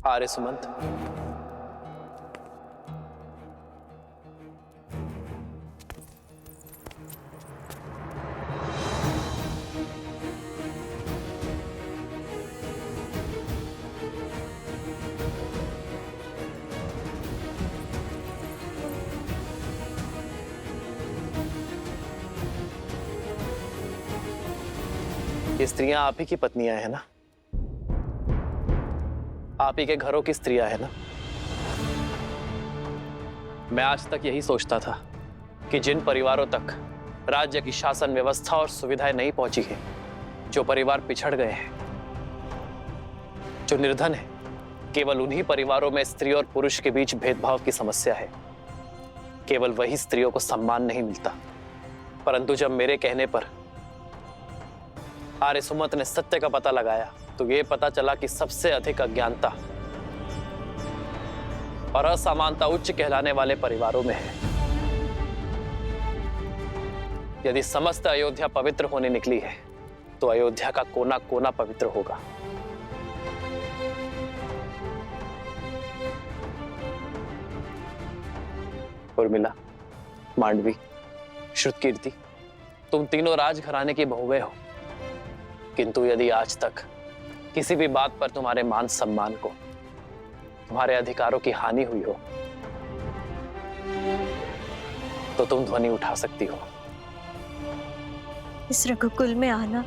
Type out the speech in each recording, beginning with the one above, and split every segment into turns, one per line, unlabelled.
आर्य सुमंत, ये स्त्रियां आप ही की पत्नियां हैं ना? आप ही के घरों की स्त्रियां हैं ना? मैं आज तक यही सोचता था कि जिन परिवारों तक राज्य की शासन व्यवस्था और सुविधाएं नहीं पहुंची है, जो परिवार पिछड़ गए हैं, जो निर्धन है, केवल उन्हीं परिवारों में स्त्री और पुरुष के बीच भेदभाव की समस्या है। केवल वही स्त्रियों को सम्मान नहीं मिलता। परंतु जब मेरे कहने पर आर्य सुमंत ने सत्य का पता लगाया तो ये पता चला कि सबसे अधिक अज्ञानता और असमानता उच्च कहलाने वाले परिवारों में है। यदि समस्त अयोध्या पवित्र होने निकली है तो अयोध्या का कोना कोना पवित्र होगा। उर्मिला, मांडवी, श्रुतकीर्ति, तुम तीनों राजघराने की बहुएं हो, किंतु यदि आज तक किसी भी बात पर तुम्हारे मान सम्मान को, तुम्हारे अधिकारों की हानि हुई हो तो तुम ध्वनि उठा सकती हो।
इस रघुकुल में आना,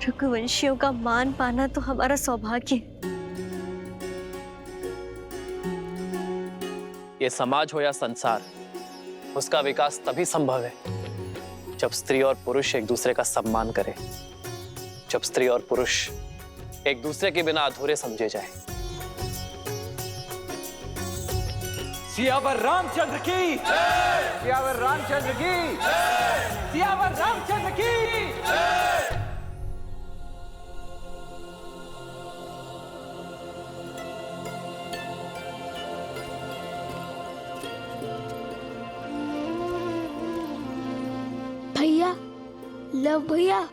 रघुवंशियों का मान पाना तो हमारा सौभाग्य है।
ये समाज हो या संसार, उसका विकास तभी संभव है जब स्त्री और पुरुष एक दूसरे का सम्मान करें, जब स्त्री और पुरुष एक दूसरे के बिना अधूरे समझे जाएं।
सियावर रामचंद्र की जय! सियावर रामचंद्र की जय! सियावर रामचंद्र की जय!
भैया, लव भैया,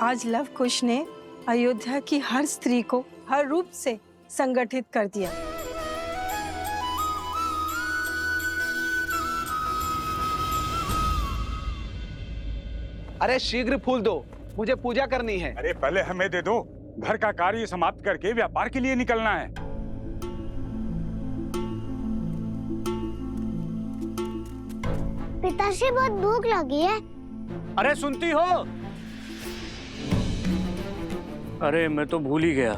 आज लव कुश ने अयोध्या की हर स्त्री को हर रूप से संगठित कर दिया।
अरे शीघ्र फूल दो, मुझे पूजा करनी है।
अरे पहले हमें दे दो, घर का कार्य समाप्त करके व्यापार के लिए निकलना है।
पिताश्री बहुत भूख लगी है।
अरे सुनती हो?
अरे मैं तो भूल ही गया।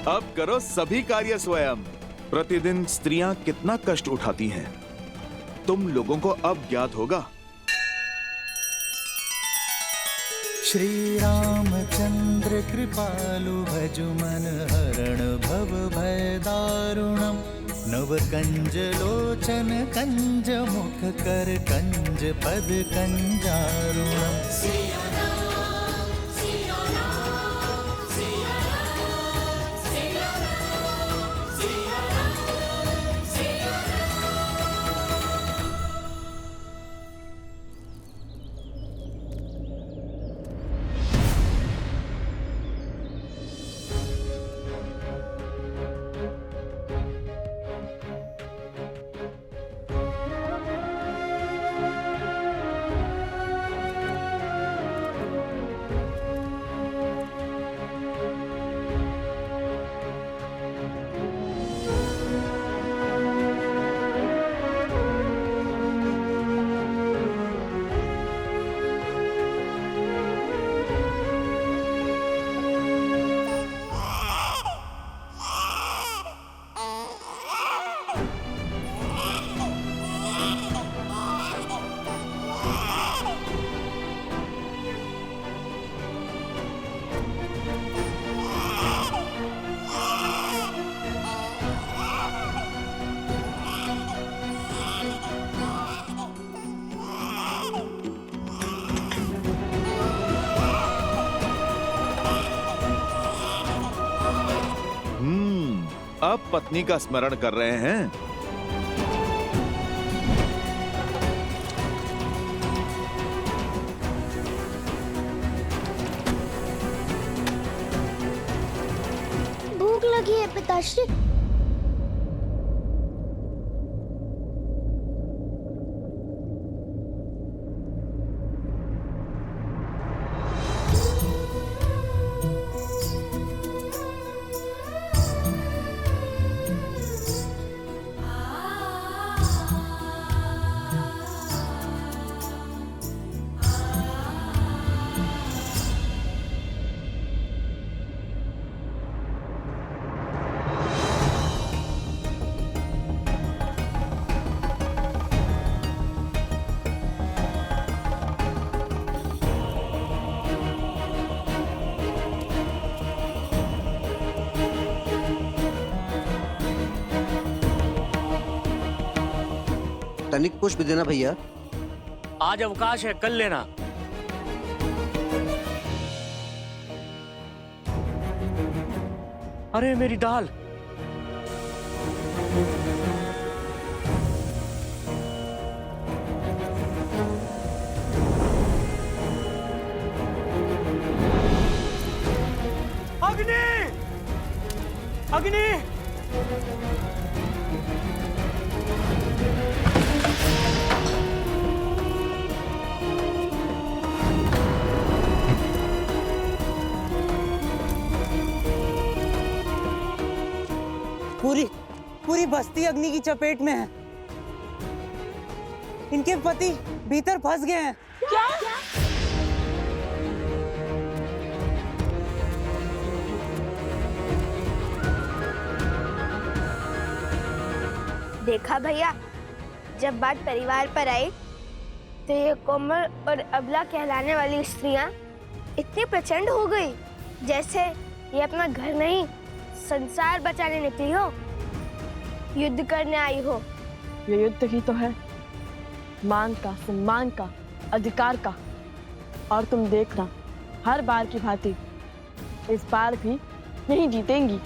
अब करो सभी कार्य स्वयं। प्रतिदिन स्त्रियां कितना कष्ट उठाती हैं, तुम लोगों को अब ज्ञात होगा।
श्री रामचंद्र कृपालु भजु मन हरण भव भय दारुणम। नव कंज लोचन कंज मुख कर कंज पद कंजारुणम।
अब पत्नी का स्मरण कर रहे हैं।
भूख लगी है पिताश्री।
तनिक पुष्प देना भैया।
आज अवकाश है, कल लेना। अरे मेरी दाल। अग्नि! अग्नि!
पूरी बस्ती अग्नि की चपेट में है। इनके पति भीतर फंस गए हैं।
क्या?
देखा भैया, जब बात परिवार पर आई तो ये कोमल और अबला कहलाने वाली स्त्रियां इतनी प्रचंड हो गई जैसे ये अपना घर नहीं संसार बचाने निकली हो, युद्ध करने आई हो।
ये युद्ध ही तो है, मान का, सम्मान का, अधिकार का। और तुम देखना, हर बार की भांति इस बार भी नहीं जीतेंगी।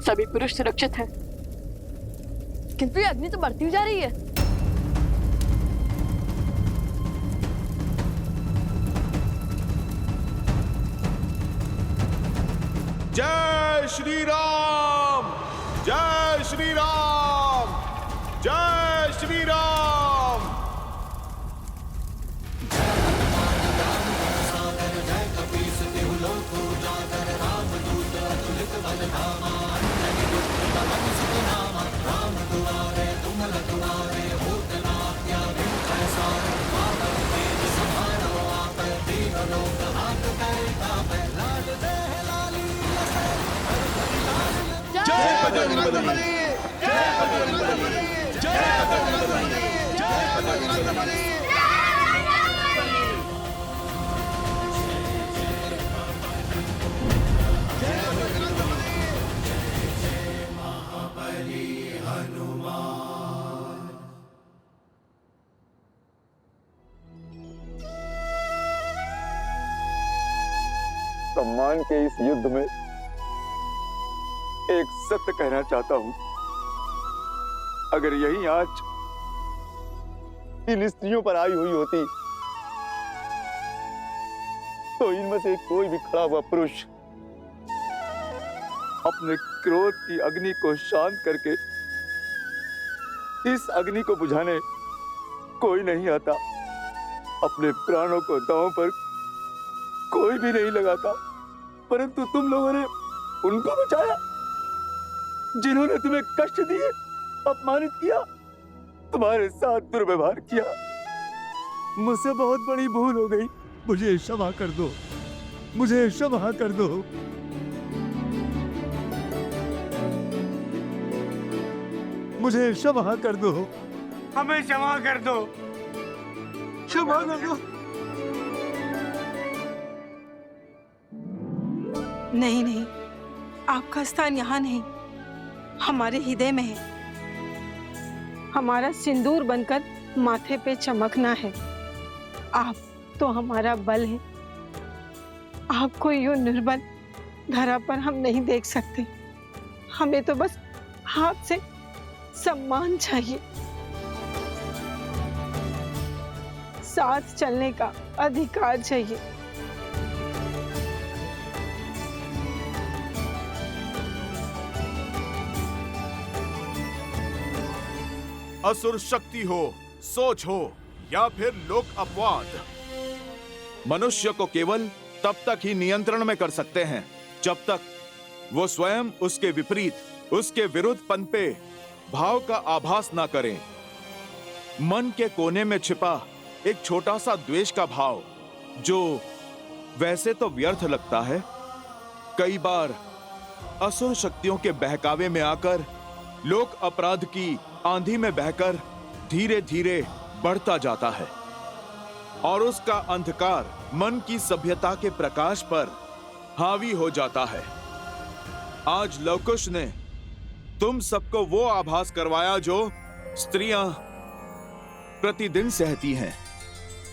सभी पुरुष सुरक्षित हैं, किंतु ये अग्नि तो बढ़ती जा रही है।
जय श्री राम, जय श्री राम, जय श्री राम। जय बजरंगबली, जय बजरंगबली, जय बजरंगबली, जय बजरंगबली। जय बजरंगबली।
सम्मान के इस युद्ध में एक सत्य कहना चाहता हूं। अगर यही आंच इन स्त्रियों पर आई हुई होती तो इनमें से कोई भी खड़ा हुआ पुरुष अपने क्रोध की अग्नि को शांत करके इस अग्नि को बुझाने कोई नहीं आता। अपने प्राणों को दांव पर कोई भी नहीं लगाता, परंतु तुम लोगों ने उनको बचाया जिन्होंने तुम्हें कष्ट दिए, अपमानित किया, तुम्हारे साथ दुर्व्यवहार किया। मुझसे बहुत बड़ी भूल हो गई,
मुझे क्षमा कर दो, मुझे क्षमा कर दो। मुझे क्षमा कर दो,
हमें क्षमा कर दो,
क्षमा कर दो।
नहीं नहीं, आपका स्थान यहाँ नहीं, हमारे हृदय में है। हमारा सिंदूर बनकर माथे पे चमकना है। आप तो हमारा बल है। आपको यूं निर्बल धरा पर हम नहीं देख सकते। हमें तो बस हाथ से सम्मान चाहिए, साथ चलने का अधिकार चाहिए।
असुर शक्ति हो, सोच हो या फिर लोक अपवाद, मनुष्य को केवल तब तक ही नियंत्रण में कर सकते हैं जब तक वो स्वयं उसके विपरीत, उसके विरुद्ध पनपे भाव का आभास ना करें। मन के कोने में छिपा एक छोटा सा द्वेष का भाव, जो वैसे तो व्यर्थ लगता है, कई बार असुर शक्तियों के बहकावे में आकर लोक अपराध की आंधी में बहकर धीरे धीरे बढ़ता जाता है और उसका अंधकार मन की सभ्यता के प्रकाश पर हावी हो जाता है। आज लवकुश ने तुम सबको वो आभास करवाया जो स्त्रियां प्रतिदिन सहती हैं।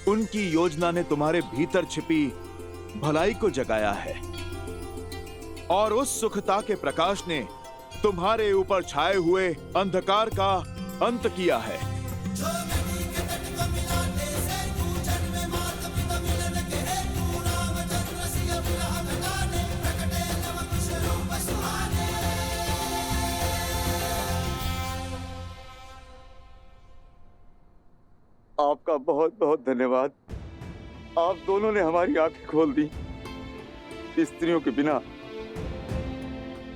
उनकी योजना ने तुम्हारे भीतर छिपी भलाई को जगाया है और उस सुखता के प्रकाश ने तुम्हारे ऊपर छाए हुए अंधकार का अंत किया है।
आपका बहुत बहुत धन्यवाद। आप दोनों ने हमारी आंखें खोल दी। स्त्रियों के बिना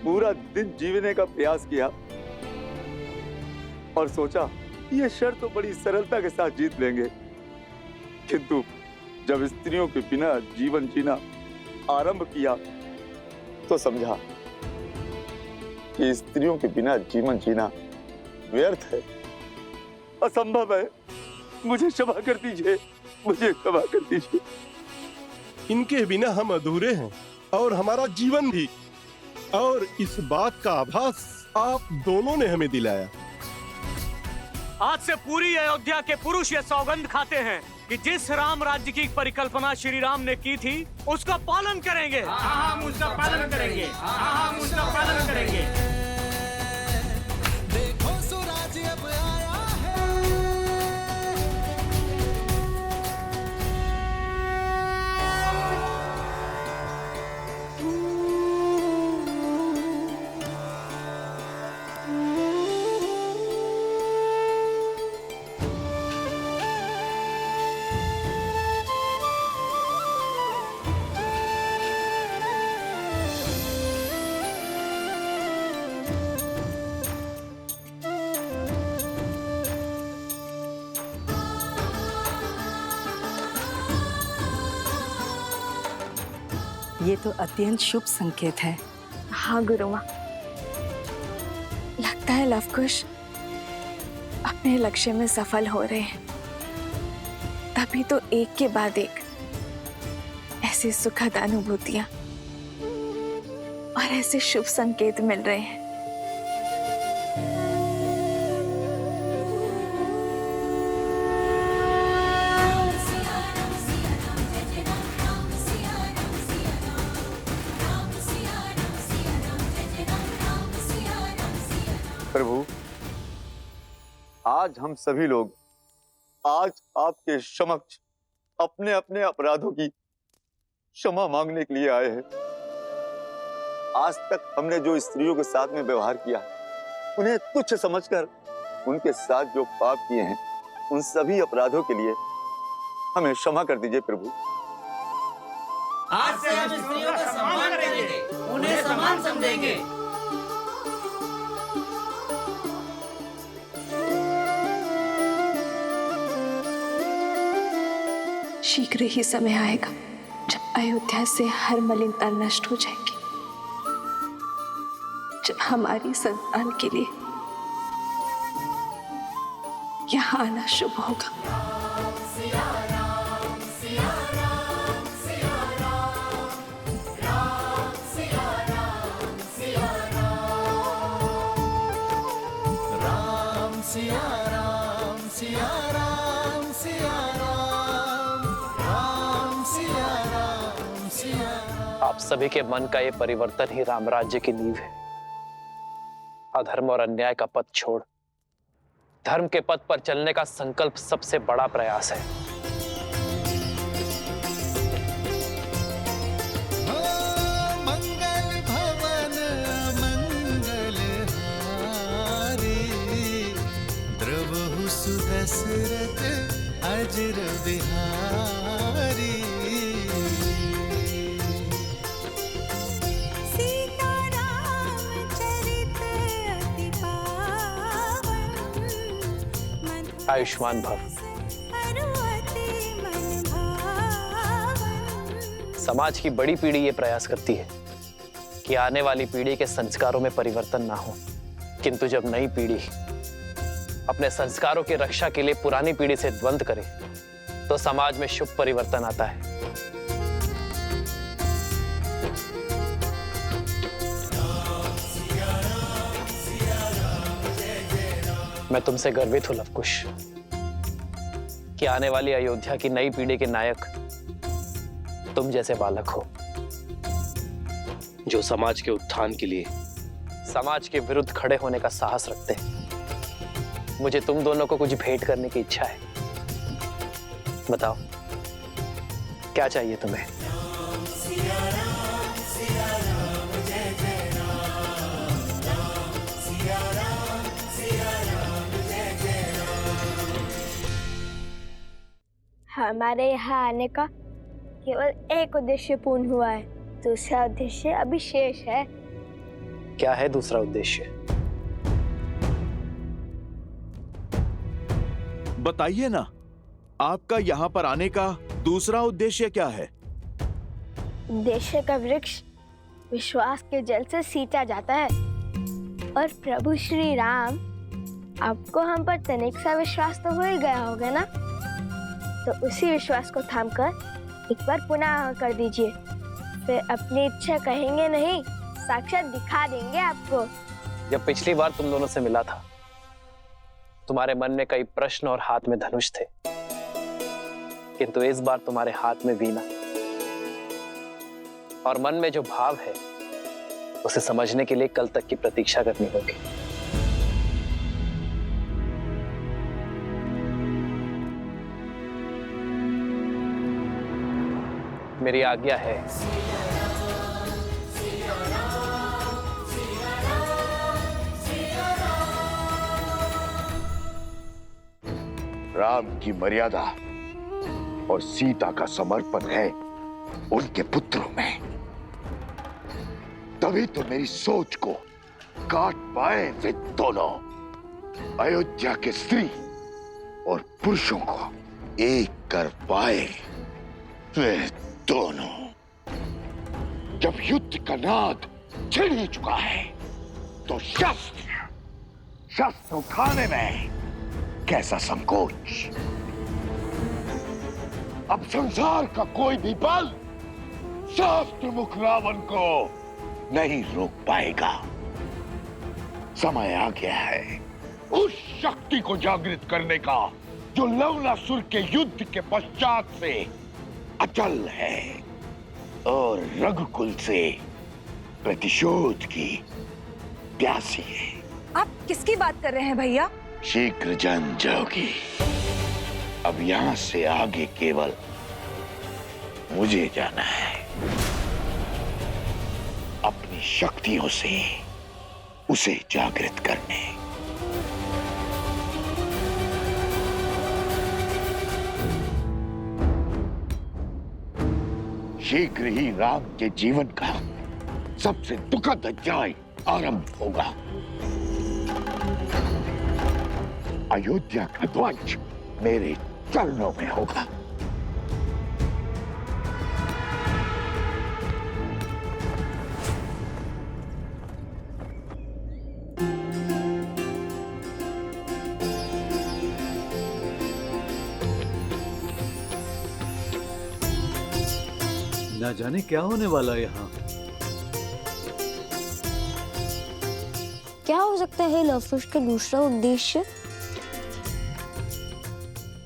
पूरा दिन जीने का प्रयास किया और सोचा ये शर्त तो बड़ी सरलता के साथ जीत लेंगे, किंतु जब स्त्रियों के बिना जीवन जीना आरंभ किया तो समझा कि स्त्रियों के बिना जीवन जीना व्यर्थ है, असंभव है। मुझे क्षमा कर दीजिए, मुझे क्षमा कर दीजिए।
इनके बिना हम अधूरे हैं और हमारा जीवन भी, और इस बात का आभास आप दोनों ने हमें दिलाया।
आज से पूरी अयोध्या के पुरुष ये सौगंध खाते हैं कि जिस राम राज्य की परिकल्पना श्री राम ने की थी उसका पालन करेंगे।
हम उसका पालन करेंगे, हम उसका पालन करेंगे।
देखो स्वराज अब आया है।
ये तो अत्यंत शुभ संकेत है।
हाँ गुरुमा, लगता है लवकुश अपने लक्ष्य में सफल हो रहे हैं। तभी तो एक के बाद एक ऐसी सुखद अनुभूतियां और ऐसे शुभ संकेत मिल रहे हैं।
प्रभु, आज हम सभी लोग आज आपके समक्ष अपने अपने अपराधों की क्षमा मांगने के लिए आए हैं। आज तक हमने जो स्त्रियों के साथ में व्यवहार किया, उन्हें तुच्छ समझकर उनके साथ जो पाप किए हैं, उन सभी अपराधों के लिए हमें क्षमा कर दीजिए प्रभु।
आज से हम स्त्रियों का सम्मान करेंगे, उन्हें समान समझेंगे।
शीघ्र ही समय आएगा जब अयोध्या से हर मलिनता नष्ट हो जाएगी, जब हमारी संतान के लिए यहाँ आना शुभ होगा।
आप सभी के मन का ये परिवर्तन ही राम राज्य की नींव है। अधर्म और अन्याय का पथ छोड़ धर्म के पथ पर चलने का संकल्प सबसे बड़ा प्रयास है।
मंगल भवन मंगल हारी, द्रवहु सुदशरथ अजर बिहारी।
आयुष्मान भव। समाज की बड़ी पीढ़ी ये प्रयास करती है कि आने वाली पीढ़ी के संस्कारों में परिवर्तन ना हो, किंतु जब नई पीढ़ी अपने संस्कारों की रक्षा के लिए पुरानी पीढ़ी से द्वंद्व करे तो समाज में शुभ परिवर्तन आता है। मैं तुमसे गर्वित हूं लवकुश कि आने वाली अयोध्या की नई पीढ़ी के नायक तुम जैसे बालक हो, जो समाज के उत्थान के लिए समाज के विरुद्ध खड़े होने का साहस रखते हैं। मुझे तुम दोनों को कुछ भेंट करने की इच्छा है। बताओ क्या चाहिए तुम्हें?
हमारे यहाँ आने का केवल एक उद्देश्य पूर्ण हुआ है, दूसरा उद्देश्य अभी शेष है।
क्या है दूसरा उद्देश्य?
बताइए ना, आपका यहाँ पर आने का दूसरा उद्देश्य क्या है?
उद्देश्य का वृक्ष विश्वास के जल से सींचा जाता है, और प्रभु श्री राम, आपको हम पर तनिक सा विश्वास तो हो ही गया होगा ना, तो उसी विश्वास को थामकर एक बार पुनः कर दीजिए। फिर अपनी इच्छा कहेंगे नहीं, साक्षात दिखा देंगे आपको।
जब पिछली बार तुम दोनों से मिला था, तुम्हारे मन में कई प्रश्न और हाथ में धनुष थे, किंतु इस बार तुम्हारे हाथ में वीणा, और मन में जो भाव है उसे समझने के लिए कल तक की प्रतीक्षा करनी होगी। मेरी आज्ञा है।
राम की मर्यादा और सीता का समर्पण है उनके पुत्रों में, तभी तो मेरी सोच को काट पाए वे दोनों। अयोध्या के स्त्री और पुरुषों को एक कर पाए वे दोनों। जब युद्ध का नाद छिड़ ही चुका है तो शस्त्र उठाने में कैसा संकोच। अब संसार का कोई भी बल शास्त्र मुख रावण को नहीं रोक पाएगा। समय आ गया है उस शक्ति को जागृत करने का जो लवणासुर के युद्ध के पश्चात से अचल है और रघुकुल से प्रतिशोध की प्यासी है।
आप किसकी बात कर रहे हैं भैया?
शीघ्र जान जाओगी। अब यहाँ से आगे केवल मुझे जाना है, अपनी शक्तियों से उसे जागृत करने। शीघ्र ही राम के जीवन का सबसे दुखद अध्याय आरंभ होगा। अयोध्या का ध्वज मेरे चरणों में होगा।
ना जाने क्या होने वाला है यहाँ।
क्या हो सकता है लवकुश का दूसरा उद्देश्य?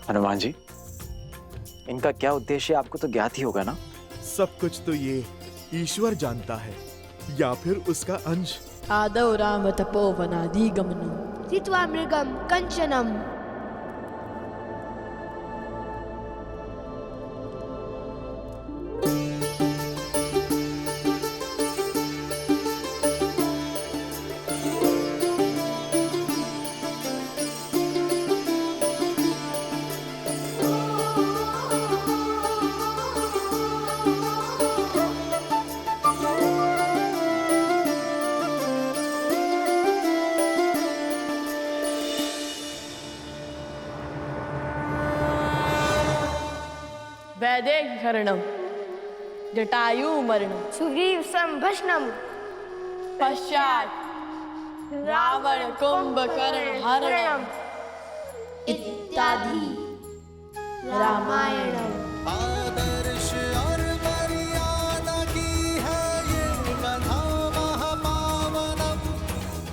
हनुमान जी, इनका क्या उद्देश्य आपको तो ज्ञात ही होगा ना?
सब कुछ तो ये ईश्वर जानता है, या फिर उसका अंश।
आदौ राम तपोवनादिगमनम्
जित्वा मृगम कंचनम।
वैदेहरणम जटायु मरणम
सुग्रीव संभस्नम।
पश्चात रावण कुंभकर्ण हरणम इत्यादि रामायणम।
आदर्श और मर्यादा की है ये कथा महापावनम।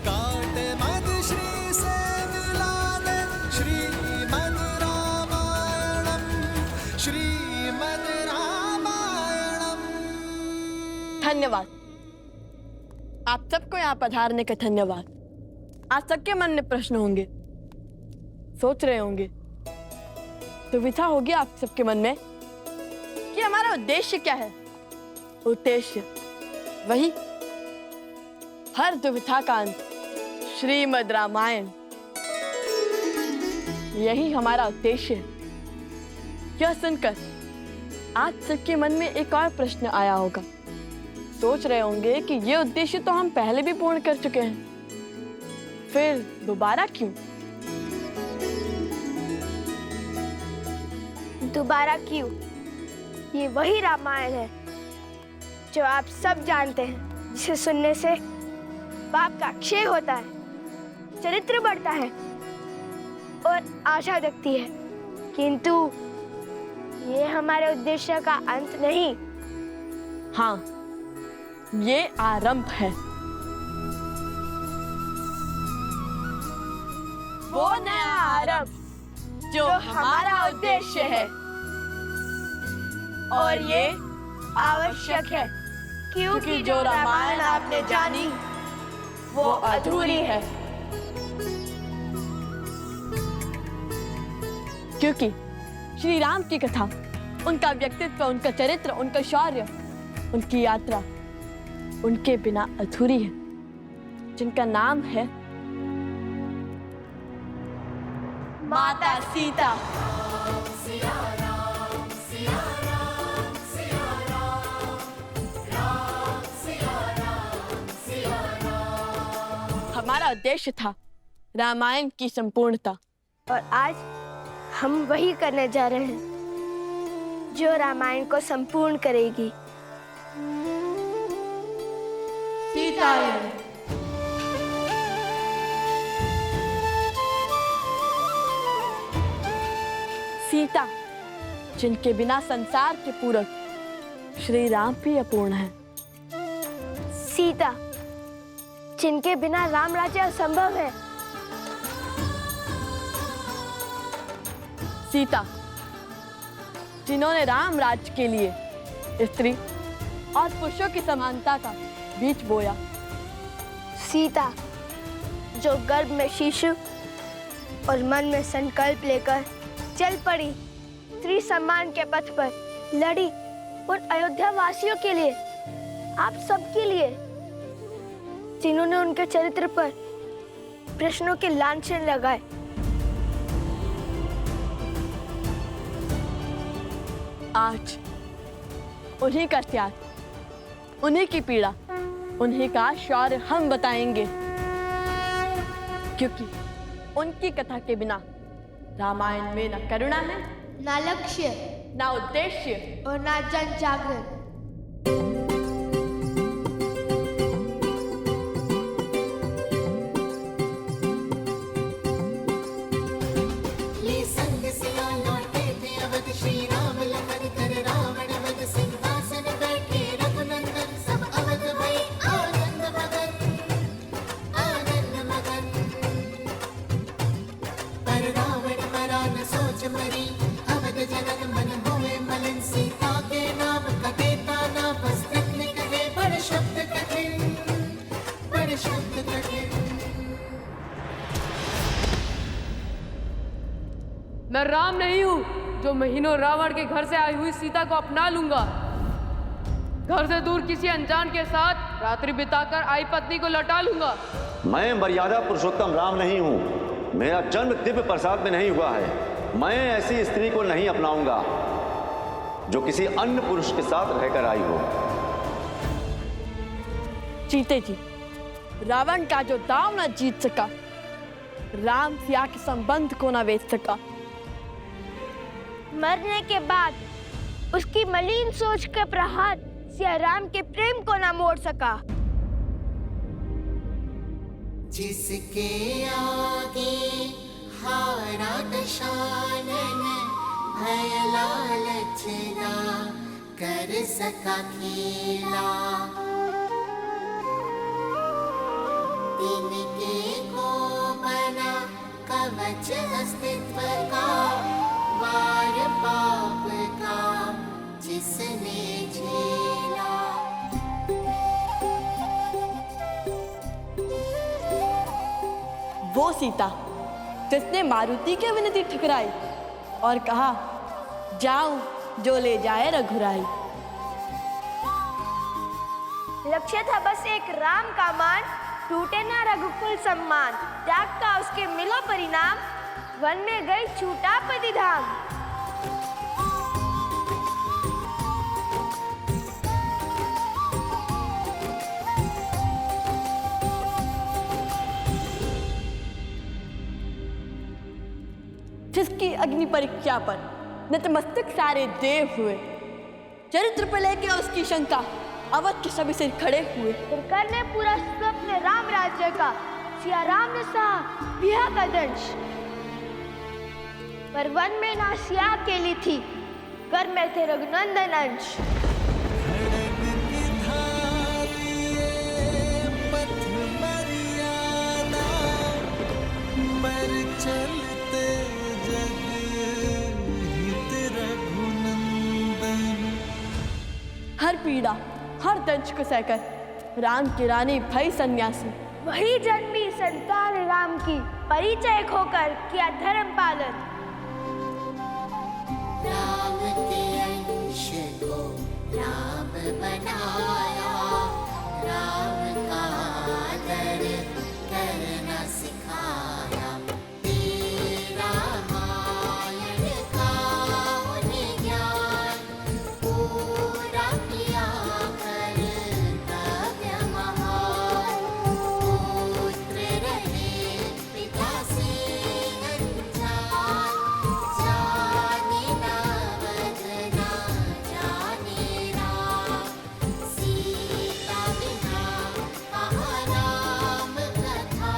कांटे मद श्री से मिलाने श्रीमद् रामायणम, श्रीमद् रामायणम।
धन्यवाद आप सबको यहाँ पधारने का धन्यवाद। आज सबके मन में प्रश्न होंगे, सोच रहे होंगे, दुविधा होगी आप सबके मन में कि हमारा उद्देश्य क्या है। उद्देश्य वही हर दुविधा का अंत, श्रीमद् रामायण। यही हमारा उद्देश्य है। यह सुनकर आज सबके मन में एक और प्रश्न आया होगा। सोच रहे होंगे कि ये उद्देश्य तो हम पहले भी पूर्ण कर चुके हैं, फिर दोबारा क्यों?
दोबारा क्यों? ये वही रामायण है जो आप सब जानते हैं, जिसे सुनने से पाप का क्षय होता है, चरित्र बढ़ता है और आशा जगती है। किंतु ये हमारे उद्देश्य का अंत नहीं।
हाँ, ये आरंभ है। वो नया आरंभ जो हमारा उद्देश्य है, और ये आवश्यक है क्योंकि जो रामायण आपने जानी वो अधूरी है। क्योंकि श्री राम की कथा, उनका व्यक्तित्व, उनका चरित्र, उनका शौर्य, उनकी यात्रा उनके बिना अधूरी है, जिनका नाम है माता सीता। हमारा उद्देश्य था रामायण की संपूर्णता,
और आज हम वही करने जा रहे हैं जो रामायण को संपूर्ण करेगी।
सीतायन। सीता, जिनके बिना संसार के पूरक श्री राम भी अपूर्ण है।
सीता, जिनके बिना राम राज्य असंभव है।
सीता, जिन्होंने राम राज्य के लिए स्त्री और पुरुषों की समानता का बीज बोया।
सीता, जो गर्भ में शिशु और मन में संकल्प लेकर चल पड़ी स्त्री सम्मान के पथ पर, लड़ी उन अयोध्या वासियों के लिए, आप सबके लिए, जिन्होंने उनके चरित्र पर प्रश्नों के लांछन लगाए।
आज उन्हीं का त्याग, उन्हीं की पीड़ा, उन्हीं का शौर्य हम बताएंगे, क्योंकि उनकी कथा के बिना रामायण में न करुणा है,
ना लक्ष्य,
ना उद्देश्य
और ना जन जागरण।
मैं राम नहीं हूँ जो महीनों रावण के घर से आई हुई सीता को अपना लूंगा। घर से दूर किसी अनजान के साथ रात्रि बिताकर आई पत्नी को लौटा लूंगा।
मैं मर्यादा पुरुषोत्तम राम नहीं हूँ। मेरा जन्म दिव्य प्रसाद में नहीं हुआ है। मैं ऐसी स्त्री को नहीं अपनाऊंगा जो किसी अन्य पुरुष के साथ रहकर आई हो।
जीते जी रावण का जो दाव न जीत सका, राम सिया के संबंध को न बेच सका,
मरने के बाद उसकी मलिन सोच का प्रहार सिया राम के प्रेम को न मोड़ सका।
जिसके आगे हारा दशानन, भय लालच ना कर सका खेला। तिनके को बना कवच अस्तित्व का, वार पाप का जिसने झेला।
वो सीता जिसने मारुति की विनती ठुकराई और कहा, जाऊं जो ले जाए रघुराई।
लक्ष्य था बस एक राम का मान, टूटे ना रघुकुल सम्मान। त्याग का उसके मिला परिणाम, वन में गई छूटा पति धाम।
जिसकी अग्नि परीक्षा पर नतमस्तक सारे देव हुए, चरित्र पर लेके उसकी शंका अवध के सभी सिर खड़े हुए।
फिर करने पूरा स्वप्न राम राज्य का, सिया राम ने सहा विहा का दंश। पर वन में ना सिया अकेली थी, घर में थे रघुनंदन अंश।
हर पीड़ा, हर दंश को सहकर राम की रानी भई सन्यासी।
वही जन्मी संतान राम की, परिचय खोकर किया धर्म पालन।
राम के अंश को राम बनाया, राम का आदर करना सिखाया। तेरा मायन का उन्हें ज्ञान पूरा किया कर काव्य महान। पुत्र रहे पिता से अनजान, जाने ना बदना जाने राम। सीता बिना कहाँ राम कथा,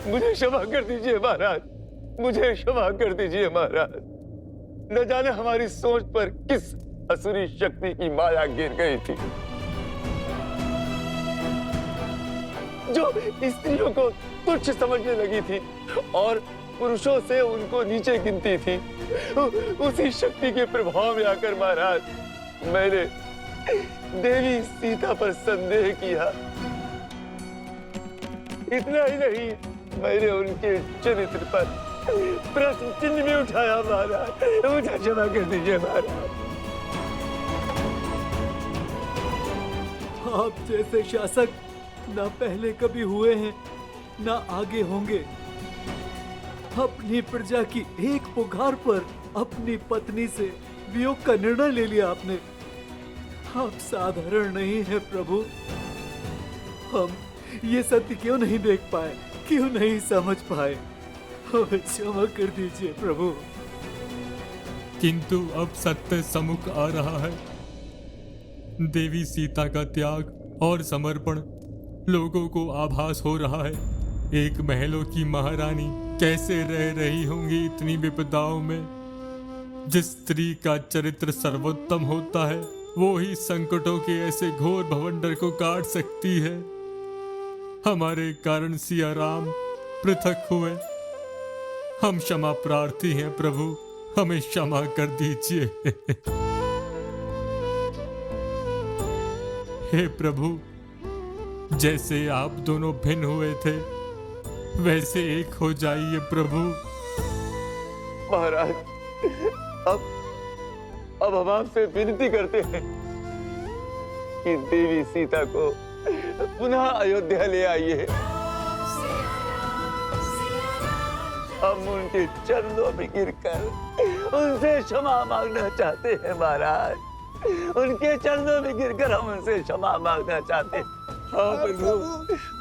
मुझे क्षमा कर दीजिए महाराज, मुझे क्षमा कर दीजिए महाराज। न जाने हमारी सोच पर किस असुरी शक्ति की माया गिर गई थी, जो स्त्रियों को तुच्छ समझने लगी थी और पुरुषों से उनको नीचे गिनती थी। उसी शक्ति के प्रभाव में आकर महाराज मैंने देवी सीता पर संदेह किया। इतना ही नहीं, मैंने उनके चरित्र पर प्रश्न चिन्ह भी उठाया महाराज, मुझे क्षमा कर दीजिए महाराज।
आप जैसे शासक ना पहले कभी हुए हैं ना आगे होंगे। अपनी प्रजा की एक पुकार पर अपनी पत्नी से वियोग का निर्णय ले लिया आपने। आप साधारण नहीं है प्रभु। हम ये सत्य क्यों नहीं देख पाए, क्यों नहीं समझ पाए? हमें क्षमा कर दीजिए प्रभु।
किंतु अब सत्य सम्मुख आ रहा है। देवी सीता का त्याग और समर्पण लोगों को आभास हो रहा है। एक महलों की महारानी कैसे रह रही होंगी इतनी विपदाओं में। जिस स्त्री का चरित्र सर्वोत्तम होता है वो ही संकटों के ऐसे घोर भवंडर को काट सकती है। हमारे कारण सिया राम पृथक हुए। हम क्षमा प्रार्थी हैं प्रभु, हमें क्षमा कर दीजिए। हे प्रभु, जैसे आप दोनों भिन्न हुए थे वैसे एक हो जाइए प्रभु।
महाराज, अब हम आपसे विनती करते हैं कि देवी सीता को पुनः अयोध्या ले आइए। हम उनके चरणों में गिरकर उनसे क्षमा मांगना चाहते हैं महाराज। उनके चरणों में गिरकर हम उनसे क्षमा मांगना चाहते हैं। हाँ प्रभु,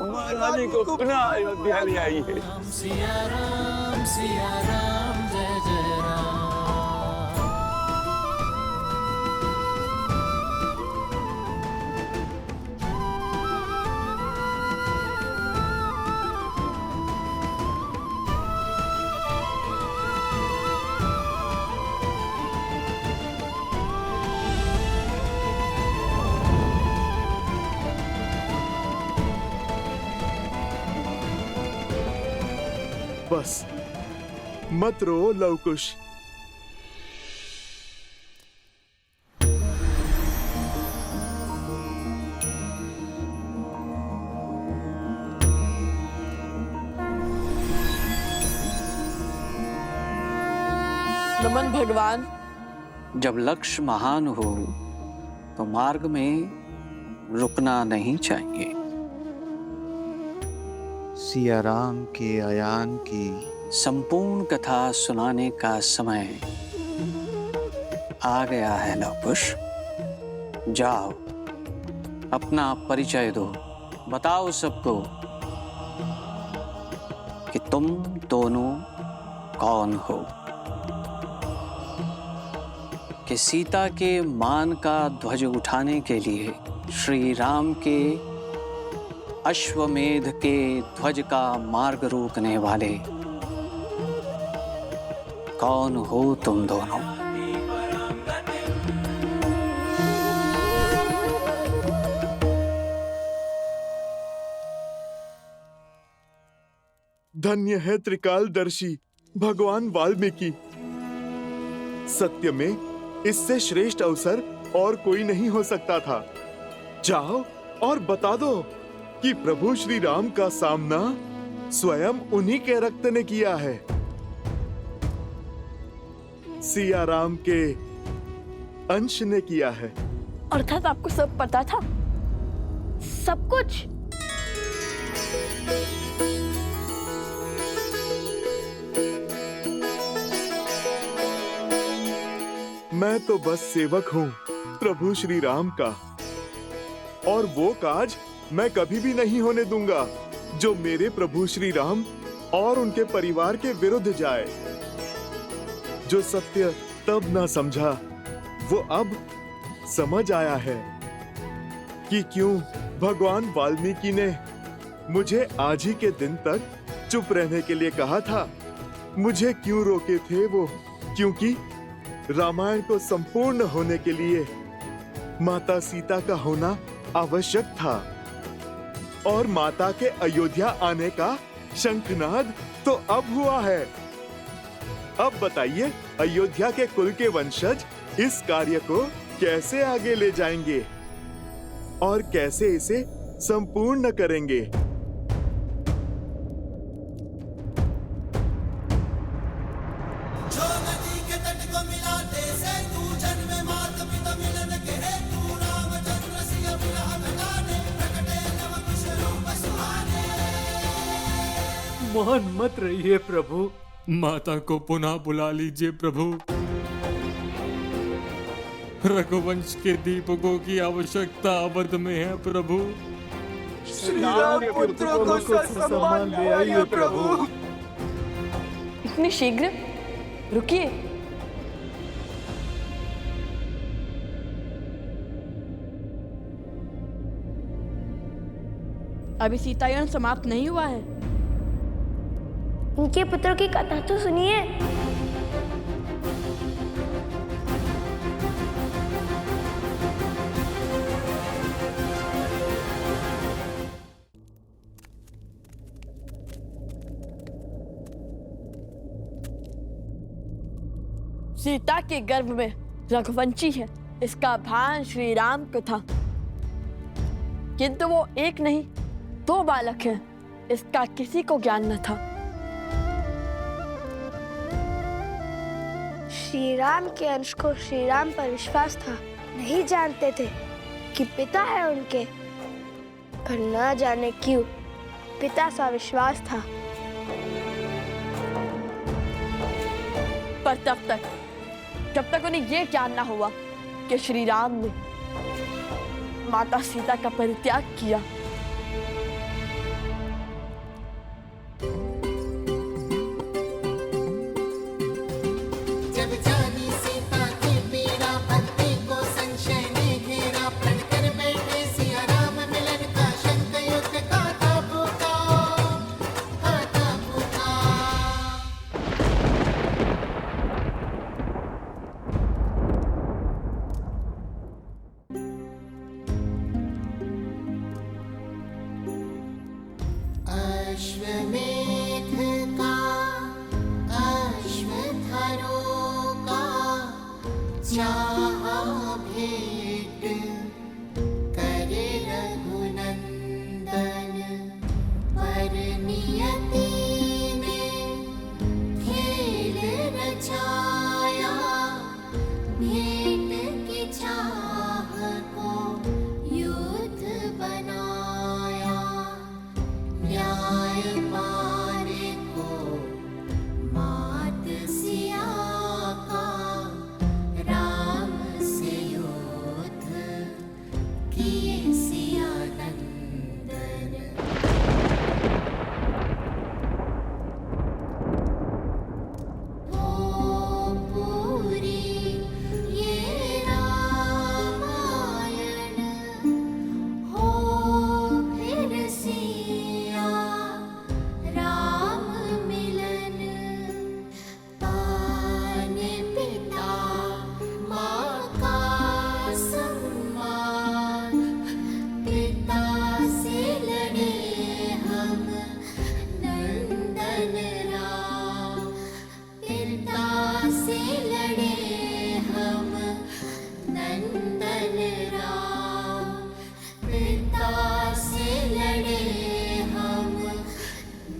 महारानी को पुनः अयोध्या ले आइए।
सिया राम जय जय राम।
बस मत रो लवकुश।
नमन भगवान।
जब लक्ष्य महान हो तो मार्ग में रुकना नहीं चाहिए।
सिया राम के आयान की
संपूर्ण कथा सुनाने का समय आ गया है लवकुश। जाओ, अपना परिचय दो, बताओ सबको कि तुम दोनों कौन हो, कि सीता के मान का ध्वज उठाने के लिए श्री राम के अश्वमेध के ध्वज का मार्ग रोकने वाले कौन हो तुम दोनों?
धन्य है त्रिकालदर्शी भगवान वाल्मीकि। सत्य में इससे श्रेष्ठ अवसर और कोई नहीं हो सकता था। जाओ और बता दो कि प्रभु श्री राम का सामना स्वयं उन्हीं के रक्त ने किया है। सिया राम के अंश ने किया है।
अर्थात आपको सब पता था? सब कुछ?
मैं तो बस सेवक हूँ प्रभु श्री राम का, और वो काज मैं कभी भी नहीं होने दूंगा जो मेरे प्रभु श्री राम और उनके परिवार के विरुद्ध जाए। जो सत्य तब ना समझा वो अब समझ आया है कि क्यों भगवान वाल्मीकि ने मुझे आज ही के दिन तक चुप रहने के लिए कहा था। मुझे क्यों रोके थे वो? क्योंकि रामायण को संपूर्ण होने के लिए माता सीता का होना आवश्यक था, और माता के अयोध्या आने का शंखनाद तो अब हुआ है। अब बताइए, अयोध्या के कुल के वंशज इस कार्य को कैसे आगे ले जाएंगे और कैसे इसे संपूर्ण करेंगे?
मान मत रहिए प्रभु।
माता को पुनः बुला लीजिए प्रभु। रघुवंश के दीपकों की आवश्यकता अवध में है प्रभु।
श्री राम पुत्र को सम्मान ले आइए प्रभु।
इतनी शीघ्र? रुकिए। अभी सीतायन समाप्त नहीं हुआ है।
उनके पुत्रों की कथा तो सुनिए।
सीता के गर्भ में रघुवंशी है, इसका भान श्री राम को था, किंतु वो एक नहीं 2 बालक हैं, इसका किसी को ज्ञान न था।
श्री राम के अंश को श्री राम पर विश्वास था, नहीं जानते थे कि पिता है उनके, पर न जाने क्यों पिता सा विश्वास था।
पर जब तक उन्हें ये ज्ञान ना हुआ कि श्री राम ने माता सीता का परित्याग किया।
जब जानी सीता की पीड़ा, भक्ति को संशय ने घेरा, प्रण कर बैठे सिया राम, मिलन का शंख युद्ध का था पुकार। अश्वमेध का अश्वत्थारों का चाहा भेंट करे रघुनंदन, पर नियति ने खेल रचाया, भेंट की चाह को युद्ध बनाया। न्याय पाने को मात सिया का, राम से युद्ध किए सिया नंदन। हो पूरी ये रामायण, हो फिर सिया राम मिलन, पाने पिता माँ का सम्मान, पिता से लड़े हम नंदन राम, पिता से लड़े हम नंदन राम, पिता से लड़े हम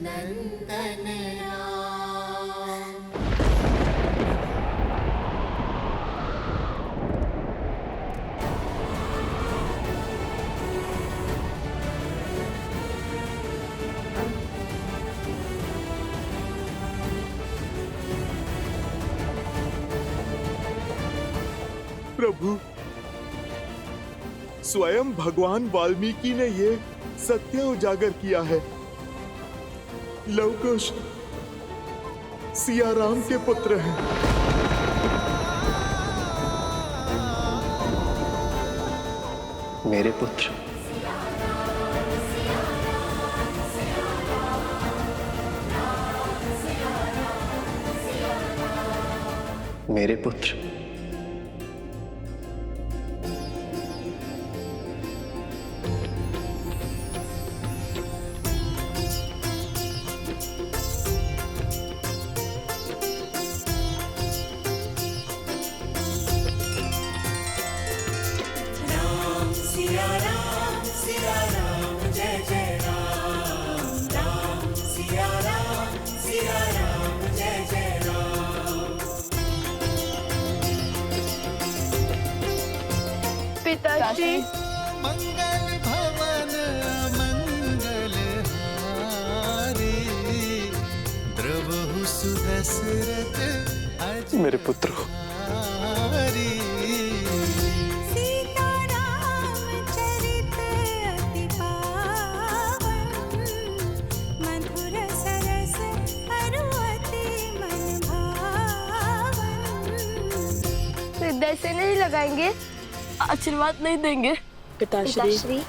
नंदन राम।
प्रभु, स्वयं भगवान वाल्मीकि ने ये सत्य उजागर किया है। लवकुश सिया राम के पुत्र हैं।
मेरे पुत्र? मेरे पुत्र।
पिताश्री,
मंगल भवन मंगल हारी, द्रवहु सुदशरथ
मेरे पुत्र हो।
हृदय से नहीं लगाएंगे,
आशीर्वाद नहीं देंगे। पिताश्री,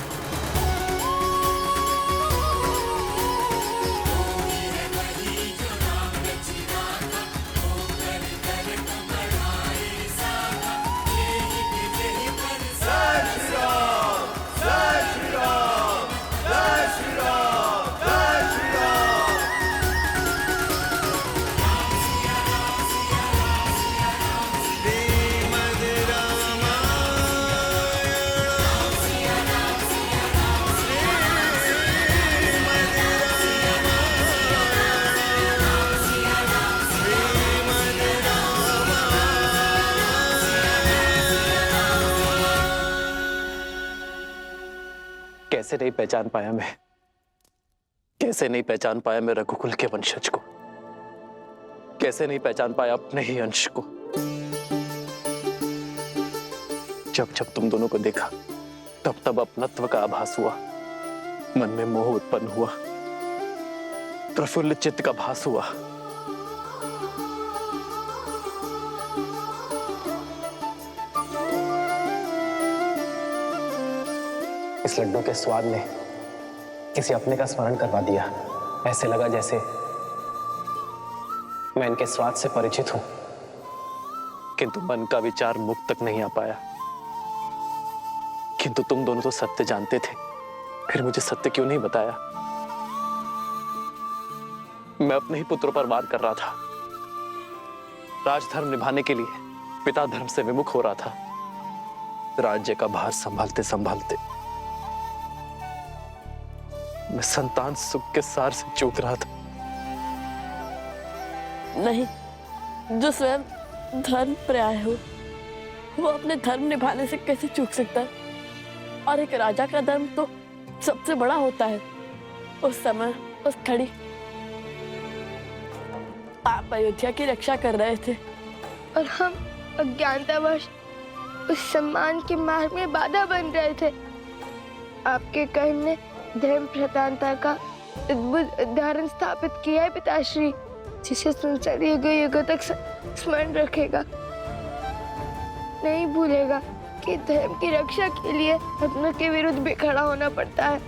कैसे नहीं पहचान पाया मैं, कैसे नहीं पहचान पाया मैं रघुकुल के वंशज को, कैसे नहीं पहचान पाया अपने ही अंश को। जब जब तुम दोनों को देखा तब तब अपनत्व का आभास हुआ, मन में मोह उत्पन्न हुआ, प्रफुल्ल चित्त का भास हुआ। इस लड्डू के स्वाद ने किसी अपने का स्मरण करवा दिया। ऐसे लगा जैसे मैं इनके स्वाद से परिचित हूं, किंतु मन का विचार मुख तक नहीं आ पाया। किंतु तुम दोनों तो सत्य जानते थे, फिर मुझे सत्य क्यों नहीं बताया? मैं अपने ही पुत्रों पर वार कर रहा था, राजधर्म निभाने के लिए पिता धर्म से विमुख हो रहा था। राज्य का भार संभालते संभालते मैं संतान सुख के सार से चूक रहा था।
नहीं, जो स्वयं धर्म पर्याय हो वो अपने धर्म निभाने से कैसे चूक सकता है? और एक राजा का धर्म तो सबसे बड़ा होता है। उस समय उस घड़ी आप अयोध्या की रक्षा कर रहे थे
और हम अज्ञानतावश उस सम्मान के मार्ग में बाधा बन रहे थे। आपके कर्म ने धर्म प्रधानता का अद्भुत उदाहरण स्थापित किया है पिताश्री, जिसे संसार युगों तक स्मरण रखेगा, नहीं भूलेगा कि धर्म की रक्षा के लिए अपनों के विरुद्ध भी खड़ा होना पड़ता है।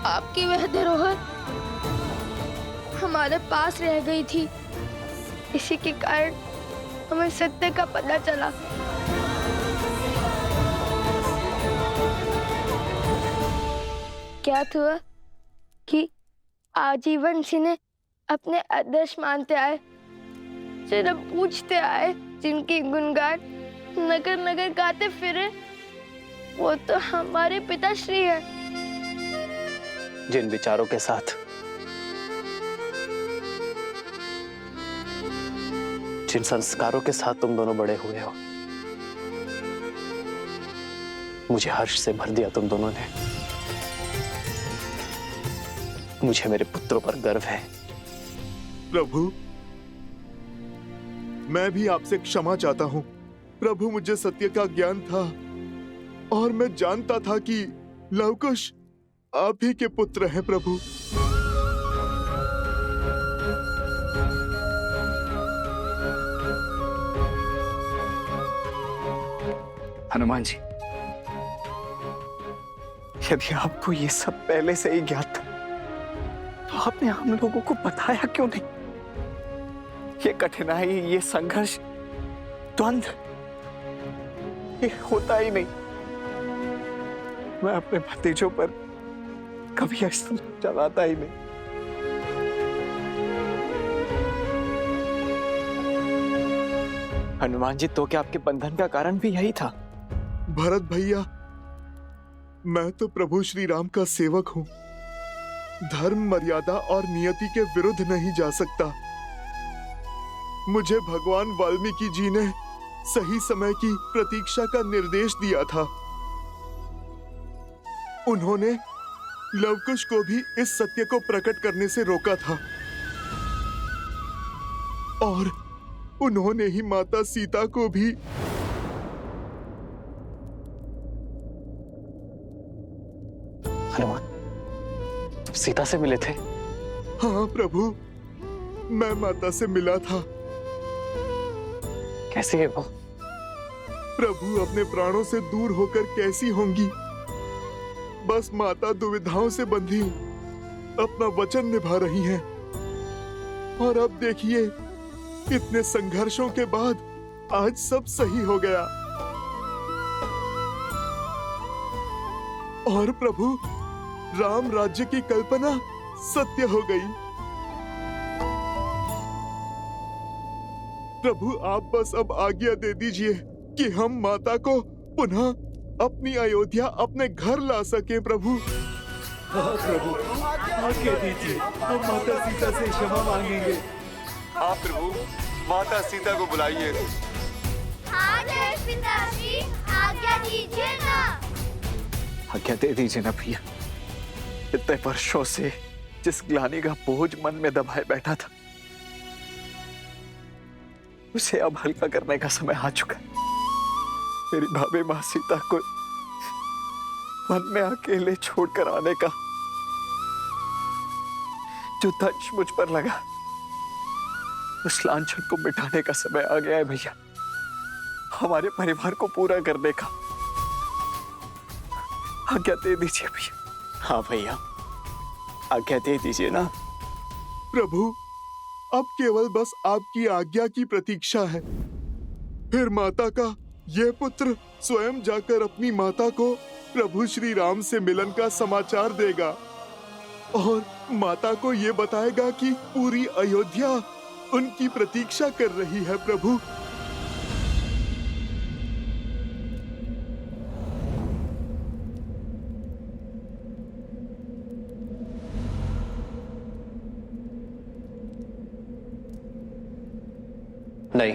आपकी वह धरोहर हमारे पास रह गई थी, इसी के कारण हमें सत्य का पता चला। क्या हुआ कि आजीवन जिन्हें अपने आदर्श मानते आए, सिर्फ पूछते आए, जिनकी गुणगान नगर नगर गाते फिरे, वो तो हमारे पिताश्री हैं।
जिन विचारों के साथ, जिन संस्कारों के साथ तुम दोनों बड़े हुए हो, मुझे हर्ष से भर दिया तुम दोनों ने। मुझे मेरे पुत्रों पर गर्व है।
प्रभु, मैं भी आपसे क्षमा चाहता हूं। प्रभु, मुझे सत्य का ज्ञान था और मैं जानता था कि लवकुश आप ही के पुत्र हैं प्रभु।
हनुमान जी,
यदि आपको ये सब पहले से ही ज्ञात था तो आपने हम लोगों को बताया क्यों नहीं? ये कठिनाई, ये संघर्ष, द्वंद्व ये होता ही नहीं। मैं अपने भतीजों पर कभी अस्त्र चलाता ही नहीं। हनुमान जी, तो क्या आपके बंधन का कारण भी यही था?
भरत भैया, मैं तो प्रभु श्री राम का सेवक हूँ। धर्म, मर्यादा और नियति के विरुद्ध नहीं जा सकता। मुझे भगवान वाल्मीकि जी ने सही समय की प्रतीक्षा का निर्देश दिया था। उन्होंने लवकुश को भी इस सत्य को प्रकट करने से रोका था और उन्होंने ही माता सीता को भी।
हनुमान, सीता से मिले थे?
हाँ प्रभु, मैं माता से मिला था।
कैसी है वो?
प्रभु अपने प्राणों से दूर होकर कैसी होंगी? बस माता दुविधाओं से बंधी अपना वचन निभा रही हैं। और अब देखिए, इतने संघर्षों के बाद आज सब सही हो गया। और प्रभु, राम राज्य की कल्पना सत्य हो गई। प्रभु, आप बस अब आज्ञा दे दीजिए कि हम माता को पुनः अपनी अयोध्या, अपने घर ला सकें। प्रभु,
हाँ प्रभु, आज्ञा दीजिए, हम माता सीता से क्षमा मांगेंगे।
हाँ प्रभु, माता सीता को बुलाइए।
पिताजी, आज्ञा दीजिए ना।
आज्ञा दे दीजिए ना भैया। इतने वर्षों से जिस ग्लानि का बोझ मन में दबाए बैठा था, उसे अब हल्का करने का समय आ चुका है। मेरी भाभी माँ सीता को वन में अकेले छोड़कर आने का जो दंश मुझ पर लगा, उस लांछन को मिटाने का समय आ गया है भैया। हमारे परिवार को पूरा करने का। आज्ञा दे दीजिए भैया। हाँ भैया, आज्ञा दे दीजिए ना।
प्रभु, अब केवल बस आपकी आज्ञा की प्रतीक्षा है। फिर माता का यह पुत्र स्वयं जाकर अपनी माता को प्रभु श्री राम से मिलन का समाचार देगा और माता को यह बताएगा कि पूरी अयोध्या उनकी प्रतीक्षा कर रही है। प्रभु,
नहीं,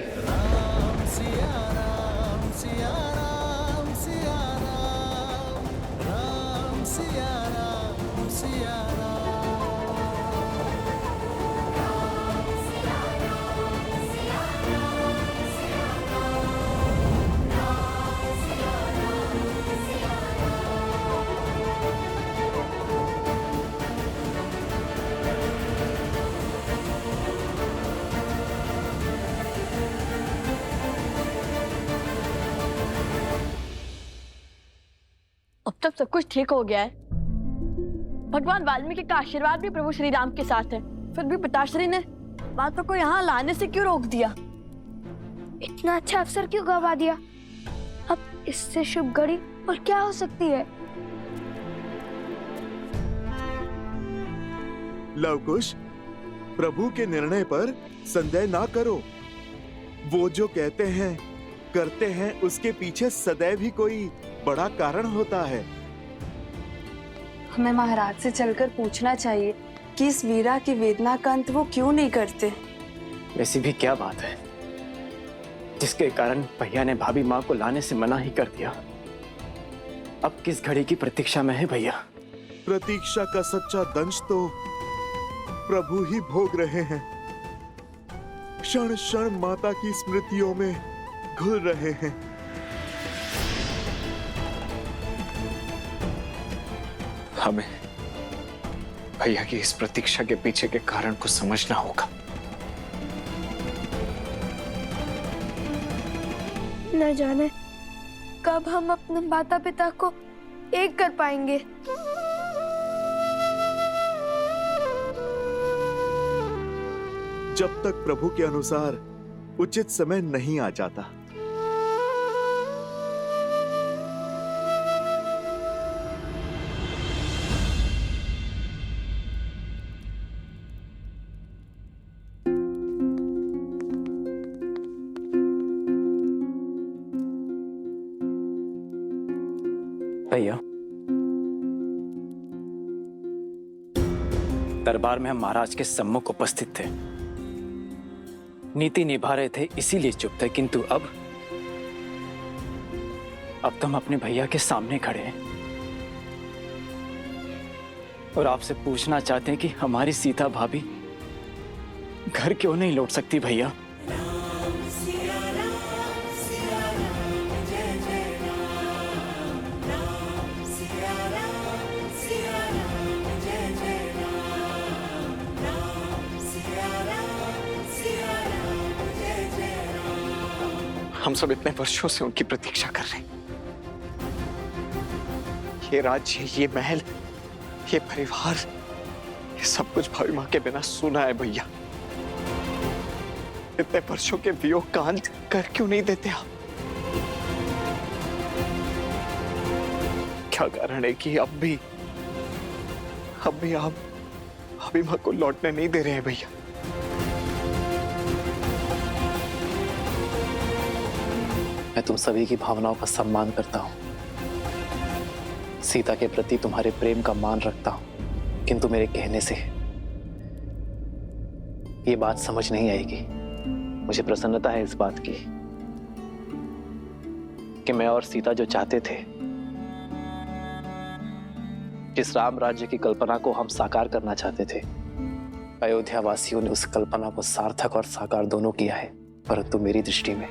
अब तक सब कुछ ठीक हो गया है। भगवान वाल्मीकि का आशीर्वाद भी प्रभु श्री राम के साथ है। फिर भी पिताश्री ने माता को यहाँ लाने से क्यों रोक दिया?
इतना अच्छा अवसर क्यों गवा दिया? अब इससे शुभ घड़ी और क्या हो सकती है?
लवकुश, प्रभु के निर्णय पर संदेह ना करो। वो जो कहते हैं, करते हैं, उसके पीछे सदैव ही कोई बड़ा कारण होता है।
हमें महाराज से चलकर पूछना चाहिए कि इस वीरा की वेदना का अंत वो क्यों नहीं करते।
वैसी भी क्या बात है जिसके कारण भैया ने भाभी माँ को लाने से मना ही कर दिया? अब किस घड़ी की प्रतीक्षा में है भैया?
प्रतीक्षा का सच्चा दंश तो प्रभु ही भोग रहे हैं। क्षण क्षण माता की स्मृतियों में घुल रहे हैं।
हमें भैया की इस प्रतीक्षा के पीछे के कारण को समझना होगा।
न जाने कब हम अपने माता पिता को एक कर पाएंगे।
जब तक प्रभु के अनुसार उचित समय नहीं आ जाता।
भैया, दरबार में हम महाराज के सम्मुख उपस्थित थे, नीति निभा रहे थे, इसीलिए चुप थे। किंतु अब तो हम अपने भैया के सामने खड़े हैं और आपसे पूछना चाहते हैं कि हमारी सीता भाभी घर क्यों नहीं लौट सकती भैया?
हम सब इतने वर्षों से उनकी प्रतीक्षा कर रहे हैं। ये राज्य, ये महल, ये परिवार, ये सब कुछ भाभी माँ के बिना सुना है भैया। इतने वर्षों के वियोग का अंत कर क्यों नहीं देते आप? क्या कारण है कि अब भी आप भाभी माँ को लौटने नहीं दे रहे हैं भैया?
मैं तुम सभी की भावनाओं का सम्मान करता हूं, सीता के प्रति तुम्हारे प्रेम का मान रखता हूं, किंतु मेरे कहने से ये बात समझ नहीं आएगी। मुझे प्रसन्नता है इस बात की कि मैं और सीता जो चाहते थे, जिस राम राज्य की कल्पना को हम साकार करना चाहते थे, अयोध्या वासियों ने उस कल्पना को सार्थक और साकार दोनों किया है। परंतु मेरी दृष्टि में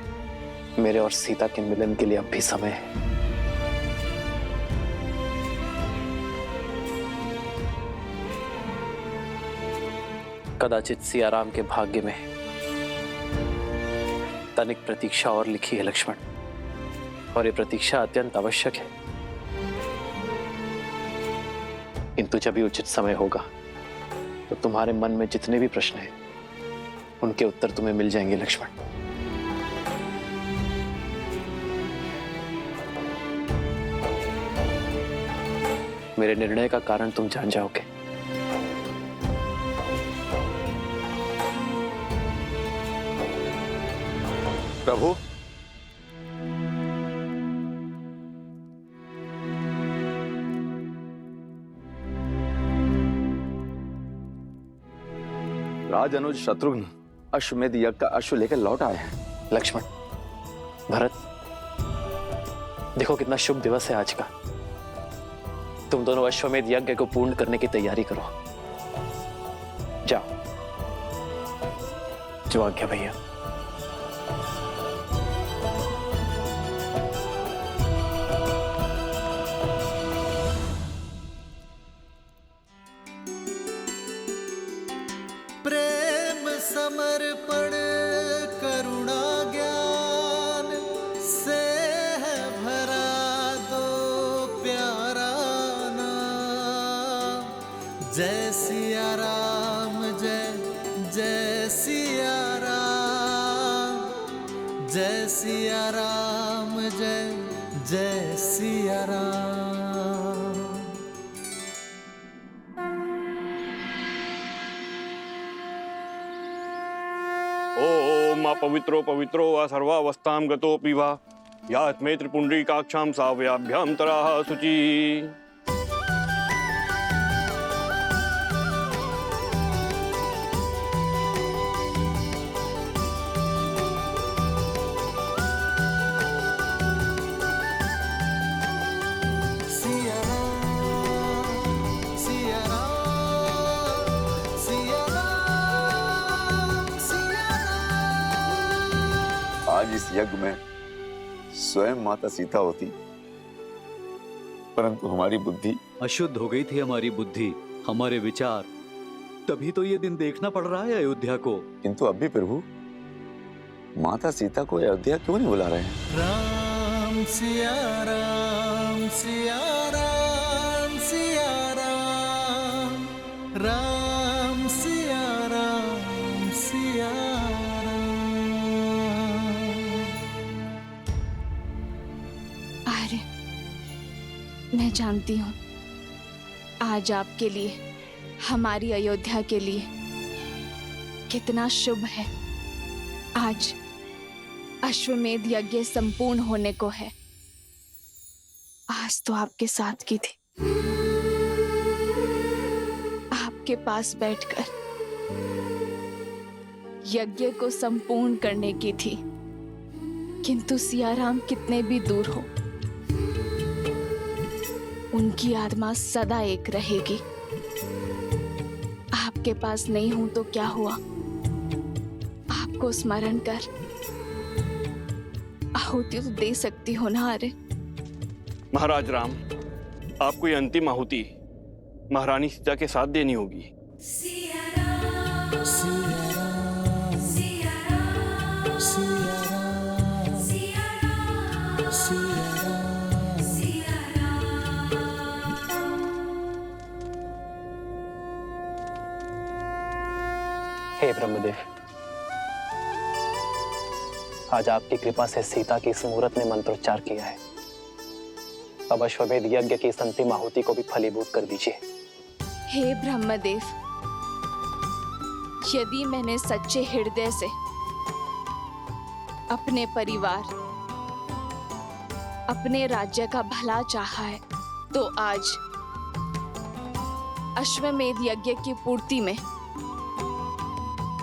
मेरे और सीता के मिलन के लिए अब भी समय है। कदाचित सियाराम के भाग्य में तनिक प्रतीक्षा और लिखी है लक्ष्मण, और ये प्रतीक्षा अत्यंत आवश्यक है। किंतु जब भी उचित समय होगा तो तुम्हारे मन में जितने भी प्रश्न हैं उनके उत्तर तुम्हें मिल जाएंगे लक्ष्मण। मेरे निर्णय का कारण तुम जान जाओगे।
प्रभु, राज अनुज शत्रुघ्न अश्वमेध यज्ञ का अश्व लेकर लौट आए हैं।
लक्ष्मण, भरत, देखो कितना शुभ दिवस है आज का। तुम दोनों अश्वमेध यज्ञ को पूर्ण करने की तैयारी करो। जाओ। जो आज्ञा भैया।
प्रेम समर्पण करुणा ज्ञान से है भरा दो प्यारा नाम। जय सिया राम, जय जय सिया राम, जय सिया राम, जय जय सिया राम।
ओम पवित्रो पवित्रो वा सर्वावस्थां गतोऽपि वा यात्मे त्रिपुण्ड्रीकाक्षां सावयाभ्यां तराः शुचि।
सिया राम, सिया राम, सिया राम, सिया राम।
आज इस यज्ञ में स्वयं माता सीता होती, परंतु हमारी बुद्धि
अशुद्ध हो गई थी। हमारी बुद्धि, हमारे विचार, तभी तो ये दिन देखना पड़ रहा है अयोध्या को।
किंतु अब भी प्रभु माता सीता को अयोध्या क्यों नहीं बुला रहे हैं?
राम सिया राम, सिया राम। राम सिया राम सिया
आर्य, मैं जानती हूँ आज आपके लिए, हमारी अयोध्या के लिए कितना शुभ है। आज अश्वमेध यज्ञ संपूर्ण होने को है। आज तो आपके साथ की थी, आपके पास बैठकर यज्ञ को संपूर्ण करने की थी, किंतु सियाराम कितने भी दूर हो, उनकी आत्मा सदा एक रहेगी। आपके पास नहीं हूं तो क्या हुआ, आपको स्मरण कर आहुति तो दे सकती हो ना। अरे
महाराज राम, आपको ये अंतिम आहुति महारानी सीता के साथ देनी होगी।
हे ब्रह्मदेव, आज आपकी कृपा से सीता की इस मुहूर्त ने मंत्रोच्चार किया है। अब अश्वमेध यज्ञ की इस अंतिम आहुति को भी फलीभूत कर दीजिए।
हे ब्रह्मदेव, यदि मैंने सच्चे हृदय से अपने परिवार, अपने राज्य का भला चाहा है, तो आज अश्वमेध यज्ञ की पूर्ति में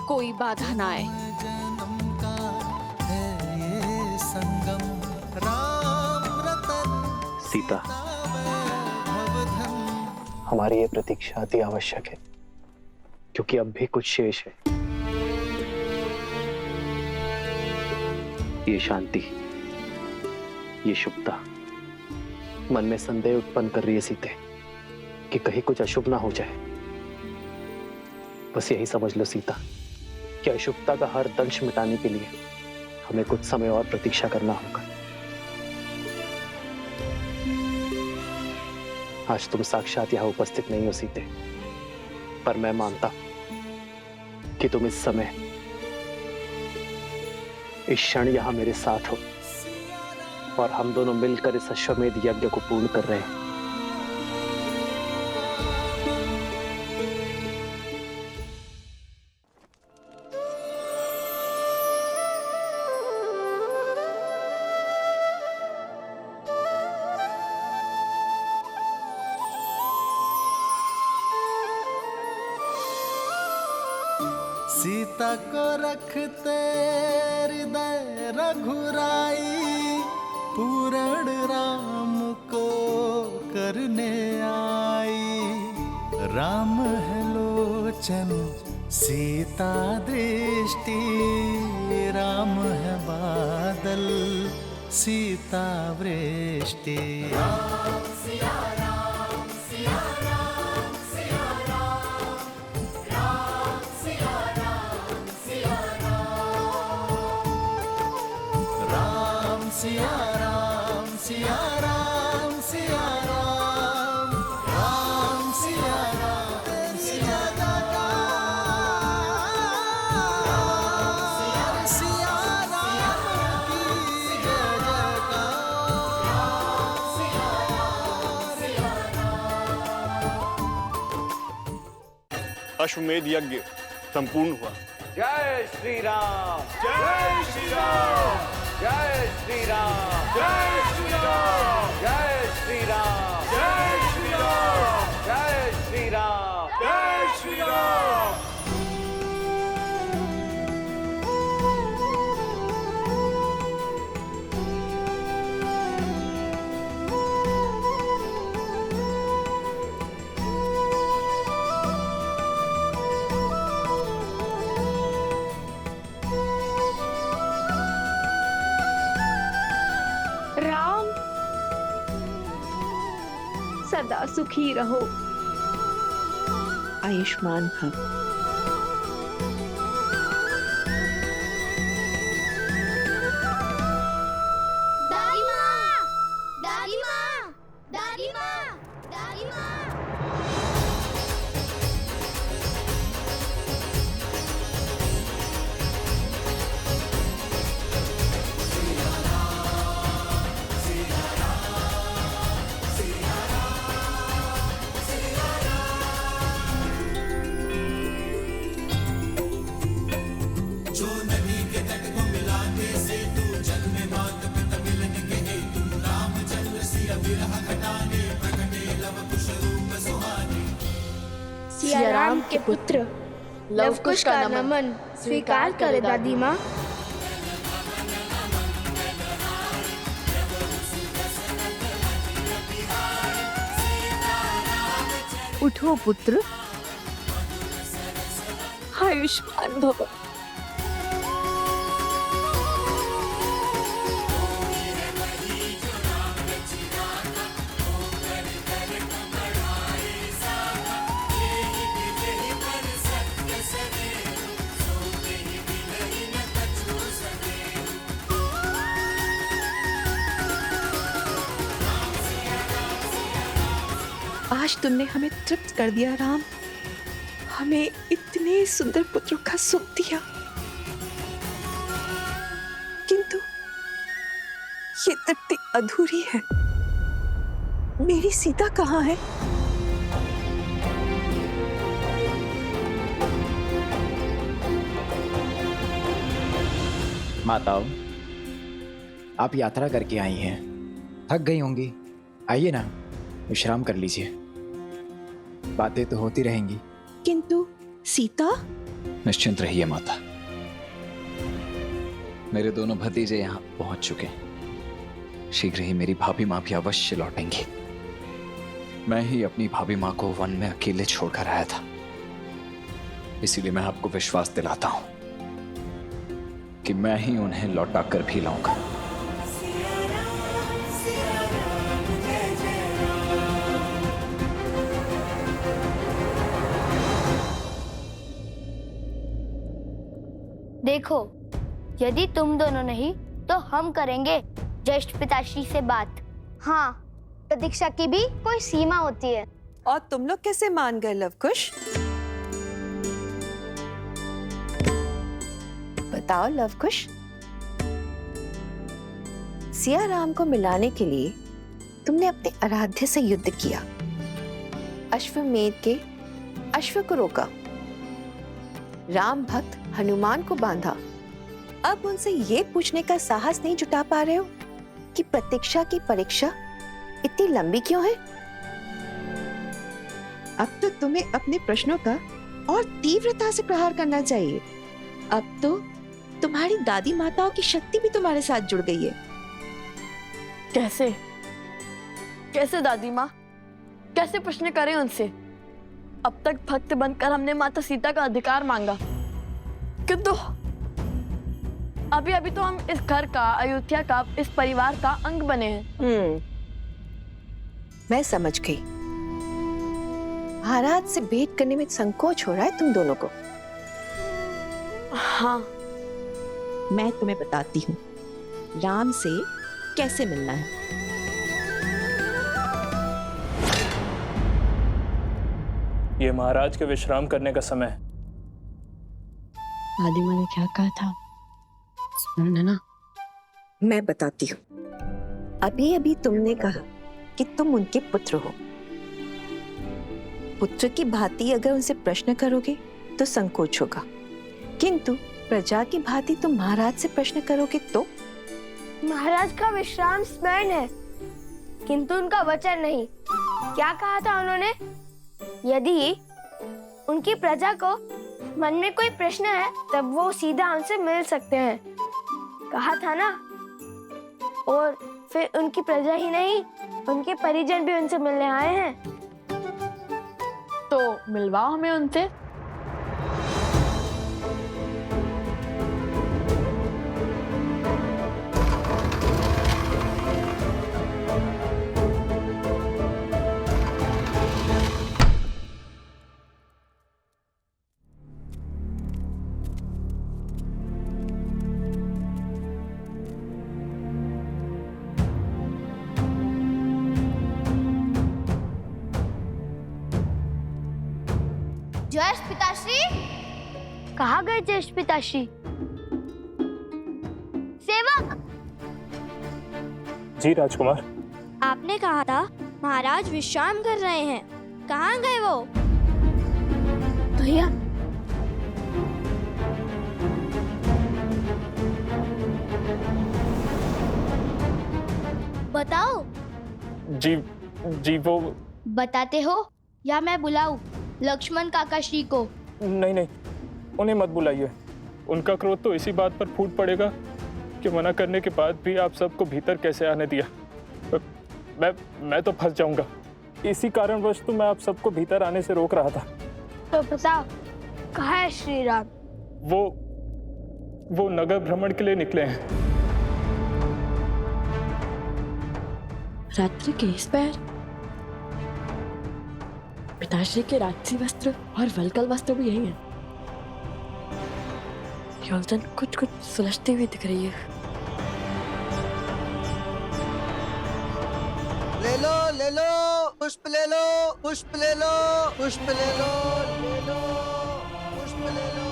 कोई बाधा ना आए।
सीता, हमारी ये प्रतीक्षा अति आवश्यक है, क्योंकि अब भी कुछ शेष है। ये शांति, ये शुभता मन में संदेह उत्पन्न कर रही है सीते, कि कहीं कुछ अशुभ ना हो जाए। बस यही समझ लो सीता, कि अशुभता का हर दंश मिटाने के लिए हमें कुछ समय और प्रतीक्षा करना होगा। आज तुम साक्षात यहां उपस्थित नहीं हो सीते, पर मैं मानता कि तुम इस समय, इस क्षण यहां मेरे साथ हो, और हम दोनों मिलकर इस अश्वमेध यज्ञ को पूर्ण कर रहे हैं।
सीता को रखते हृदय रघुराई, पूर्ण राम को करने आई। राम है लोचन सीता दृष्टि, राम है बादल सीता वृष्टि। राम सिया राम सिया राम सिया राम, राम सिया राम सिया राम, राम सिया राम सिया राम सिया राम, राम सिया राम सिया
अश्वमेध यज्ञ संपूर्ण हुआ।
जय श्री राम,
जय श्री राम,
जय श्री राम,
जय श्री राम,
जय श्री राम,
जय श्री राम,
जय श्री राम,
जय श्री राम।
राम, सदा सुखी रहो।
आयुष्मान भव।
दादी माँ, दादी माँ, दादी माँ, दादी माँ। आपके पुत्र लवकुश का नमन स्वीकार करे दादी माँ।
उठो पुत्र, आयुष्मान भव।
आज तुमने हमें तृप्त कर दिया राम, हमें इतने सुंदर पुत्रों का सुख दिया, किंतु ये तृप्ति अधूरी है। मेरी सीता कहाँ है?
माताओं, आप यात्रा करके आई हैं, थक गई होंगी। आइए ना, विश्राम कर लीजिए, बातें तो होती रहेंगी।
किंतु सीता?
निश्चिंत रहिए माता, मेरे दोनों भतीजे यहाँ पहुंच चुके हैं। शीघ्र ही मेरी भाभी माँ भी अवश्य लौटेंगी। मैं ही अपनी भाभी माँ को वन में अकेले छोड़कर आया था, इसीलिए मैं आपको विश्वास दिलाता हूं कि मैं ही उन्हें लौटा कर भी लाऊंगा।
देखो, यदि तुम दोनों नहीं तो हम करेंगे ज्येष्ठ पिताश्री से बात। हाँ, प्रतीक्षा की भी कोई सीमा होती है।
और तुम लोग कैसे मान गए लवकुश? बताओ लवकुश, सिया राम को मिलाने के लिए तुमने अपने आराध्य से युद्ध किया, अश्वमेध के अश्व को रोका, राम भक्त हनुमान को बांधा। अब उनसे ये पूछने का साहस नहीं जुटा पा रहे हो कि प्रतीक्षा की परीक्षा इतनी लंबी क्यों है? अब तो तुम्हें अपने प्रश्नों का और तीव्रता से प्रहार करना चाहिए। अब तो तुम्हारी दादी माताओं की शक्ति भी तुम्हारे साथ जुड़ गई है।
कैसे कैसे दादी माँ, कैसे प्रश्न करें उनसे? अब तक भक्त बनकर हमने माता सीता का अधिकार मांगा, किंतु अभी अभी तो हम इस घर का, अयोध्या का, इस परिवार का अंग बने हैं।
मैं समझ गई। महाराज से भेंट करने में संकोच हो रहा है तुम दोनों को।
हाँ,
मैं तुम्हें बताती हूँ राम से कैसे मिलना है।
ये महाराज के विश्राम करने का समय है।
दादी माँ ने क्या कहा था सुनना ना?
मैं बताती हूँ। अभी अभी तुमने कहा कि तुम उनके पुत्र हो। पुत्र की भांति अगर उनसे प्रश्न करोगे तो संकोच होगा, किंतु प्रजा की भांति तुम महाराज से प्रश्न करोगे तो?
महाराज का विश्राम स्मरण है, किंतु उनका वचन नहीं। क्या कहा था उन्होंने? यदि उनकी प्रजा को मन में कोई प्रश्न है तब वो सीधा उनसे मिल सकते हैं, कहा था ना। और फिर उनकी प्रजा ही नहीं, उनके परिजन भी उनसे मिलने आए हैं।
तो मिलवाओ हमें उनसे।
ज्येष्ठ पिताश्री, कहाँ गए ज्येष्ठ पिताश्री? सेवक!
जी राजकुमार।
आपने कहा था महाराज विश्राम कर रहे हैं, कहाँ गए वो? भैया, बताओ।
जी वो
बताते हो या मैं बुलाऊं? लक्ष्मण काका श्री को।
नहीं नहीं, उन्हें मत बुलाइए। उनका क्रोध तो इसी बात पर फूट पड़ेगा कि मना करने के बाद भी आप सबको भीतर कैसे आने दिया। मैं तो फंस जाऊंगा। इसी कारणवश तो मैं आप सबको भीतर आने से रोक रहा था।
तो बताओ कहाँ है श्री राम?
वो नगर भ्रमण के लिए निकले हैं।
रात्रि के इस पैर पिताश्री के राजसी वस्त्र और वलकल वस्त्र भी यही है। योलचन कुछ कुछ सुलझती हुई दिख रही है।
ले लो पुष्प ले लो, पुष्प ले लो, पुष्प ले लो, पुष्प ले लो।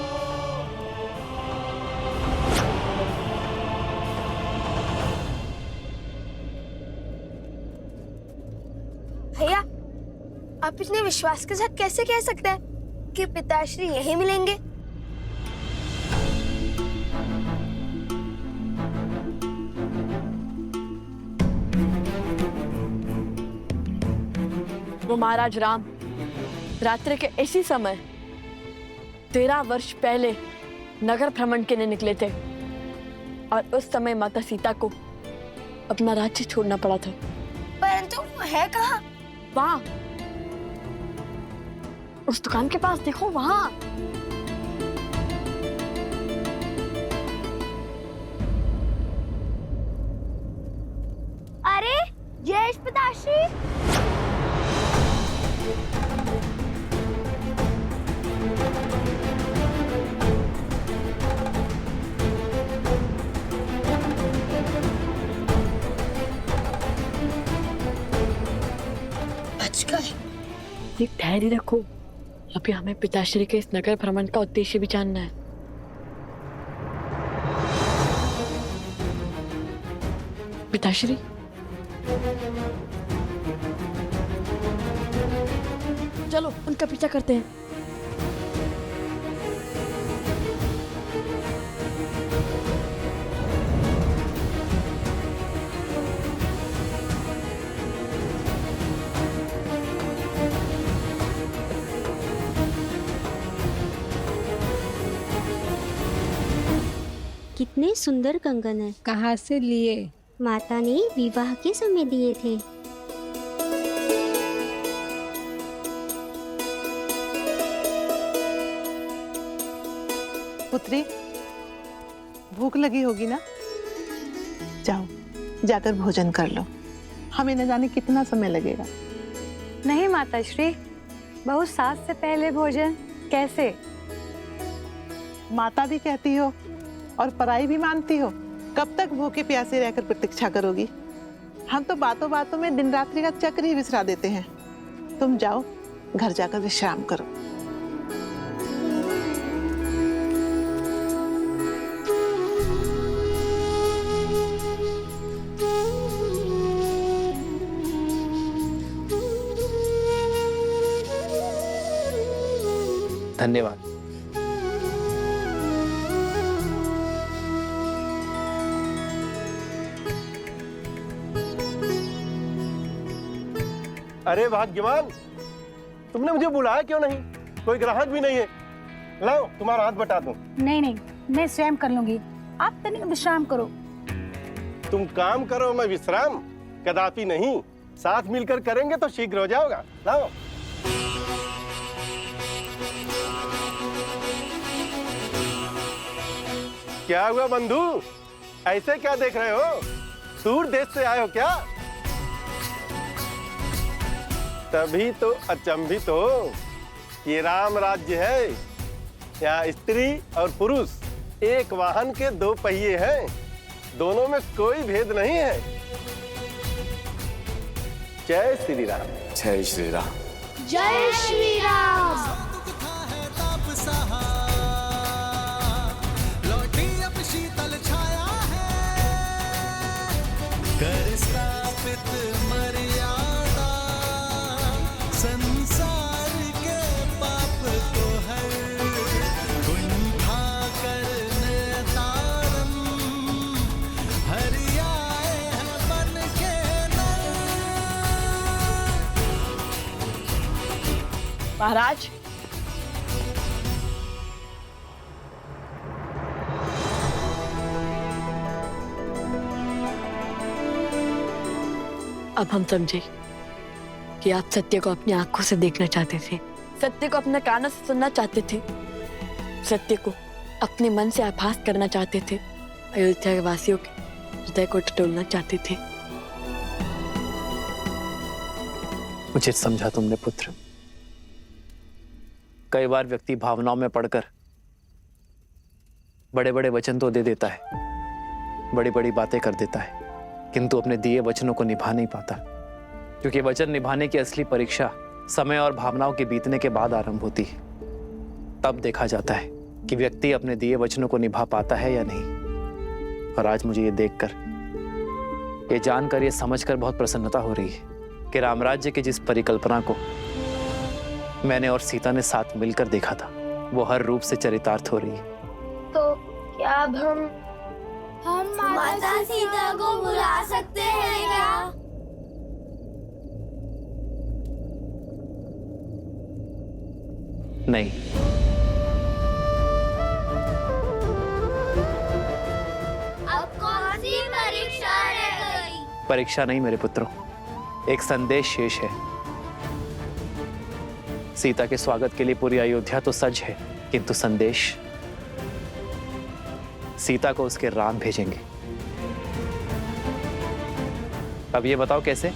भैया, आप इतने विश्वास के साथ कैसे कह सकते हैं कि पिताश्री यहीं मिलेंगे?
वो महाराज राम रात्रि के इसी समय 13 वर्ष पहले नगर भ्रमण के लिए निकले थे और उस समय माता सीता को अपना राज्य छोड़ना पड़ा था।
परंतु वो है कहाँ?
वहां उस दुकान के पास देखो, वहां।
अरे जय पिताश्री।
एक धैर्य रखो, अभी हमें पिताश्री के इस नगर भ्रमण का उद्देश्य भी जानना है। पिताश्री, चलो उनका पीछा करते हैं।
कितने सुंदर कंगन है।
कहाँ से लिए?
माता ने विवाह के समय दिए थे।
पुत्री, भूख लगी होगी ना? जाओ जाकर भोजन कर लो, हमें न जाने कितना समय लगेगा।
नहीं माताश्री, बहु सास से पहले भोजन कैसे?
माता भी कहती हो और पराई भी मानती हो। कब तक भूखे प्यासे रहकर प्रतीक्षा करोगी? हम तो बातों बातों में दिन रात्रि का चक्र ही विसरा देते हैं। तुम जाओ घर जाकर विश्राम करो।
धन्यवाद।
अरे भाग्यवान, तुमने मुझे बुलाया क्यों नहीं? कोई ग्राहक भी नहीं है। लाओ तुम्हारा हाथ बटा दूं।
नहीं नहीं, मैं स्वयं कर लूंगी, आप तनिक विश्राम करो।
तुम काम करो, मैं विश्राम? कदापि नहीं, साथ मिलकर करेंगे तो शीघ्र हो जाओगा। लाओ। क्या हुआ बंधु, ऐसे क्या देख रहे हो? दूर देश से आए हो क्या? तभी तो अचंभित हो। ये राम राज्य है, यहाँ स्त्री और पुरुष एक वाहन के दो पहिए हैं, दोनों में कोई भेद नहीं है। जय श्री राम।
जय श्री राम।
जय श्री राम।
लौटी अब शीतल छाया है, कर स्थापित मर्यादा, संसार के पाप को हर कुंठा करने तारम, हरि आए हैं बन के नर।
महाराज, अब हम समझे कि आप सत्य को अपनी आंखों से देखना चाहते थे, सत्य को अपने कानों से सुनना चाहते थे, सत्य को अपने मन से आभास करना चाहते थे, अयोध्या के वासियों के हृदय को टटोलना चाहते थे।
उचित समझा तुमने पुत्र। कई बार व्यक्ति भावनाओं में पड़कर बड़े बड़े वचन तो दे देता है, बड़ी बड़ी बातें कर देता है, किंतु अपने दिए वचनों को निभा नहीं पाता, क्योंकि वचन निभाने की असली परीक्षा समय और भावनाओं के बीतने के बाद आरंभ होती है। तब देखा जाता है कि व्यक्ति अपने दिए वचनों को निभा पाता है या नहीं। और आज मुझे ये देखकर, ये जानकर, ये समझकर बहुत प्रसन्नता हो रही है कि रामराज्य की जिस परिकल्पना को मैंने और सीता ने साथ मिलकर देखा था, वो हर रूप से चरितार्थ हो रही है।
तो क्या अब हम
माता सीता को बुला सकते हैं क्या?
नहीं,
अब कौन सी परीक्षा रह गई?
परीक्षा नहीं मेरे पुत्रों, एक संदेश शेष है। सीता के स्वागत के लिए पूरी अयोध्या तो सज है, किंतु संदेश सीता को उसके राम भेजेंगे। अब ये बताओ कैसे?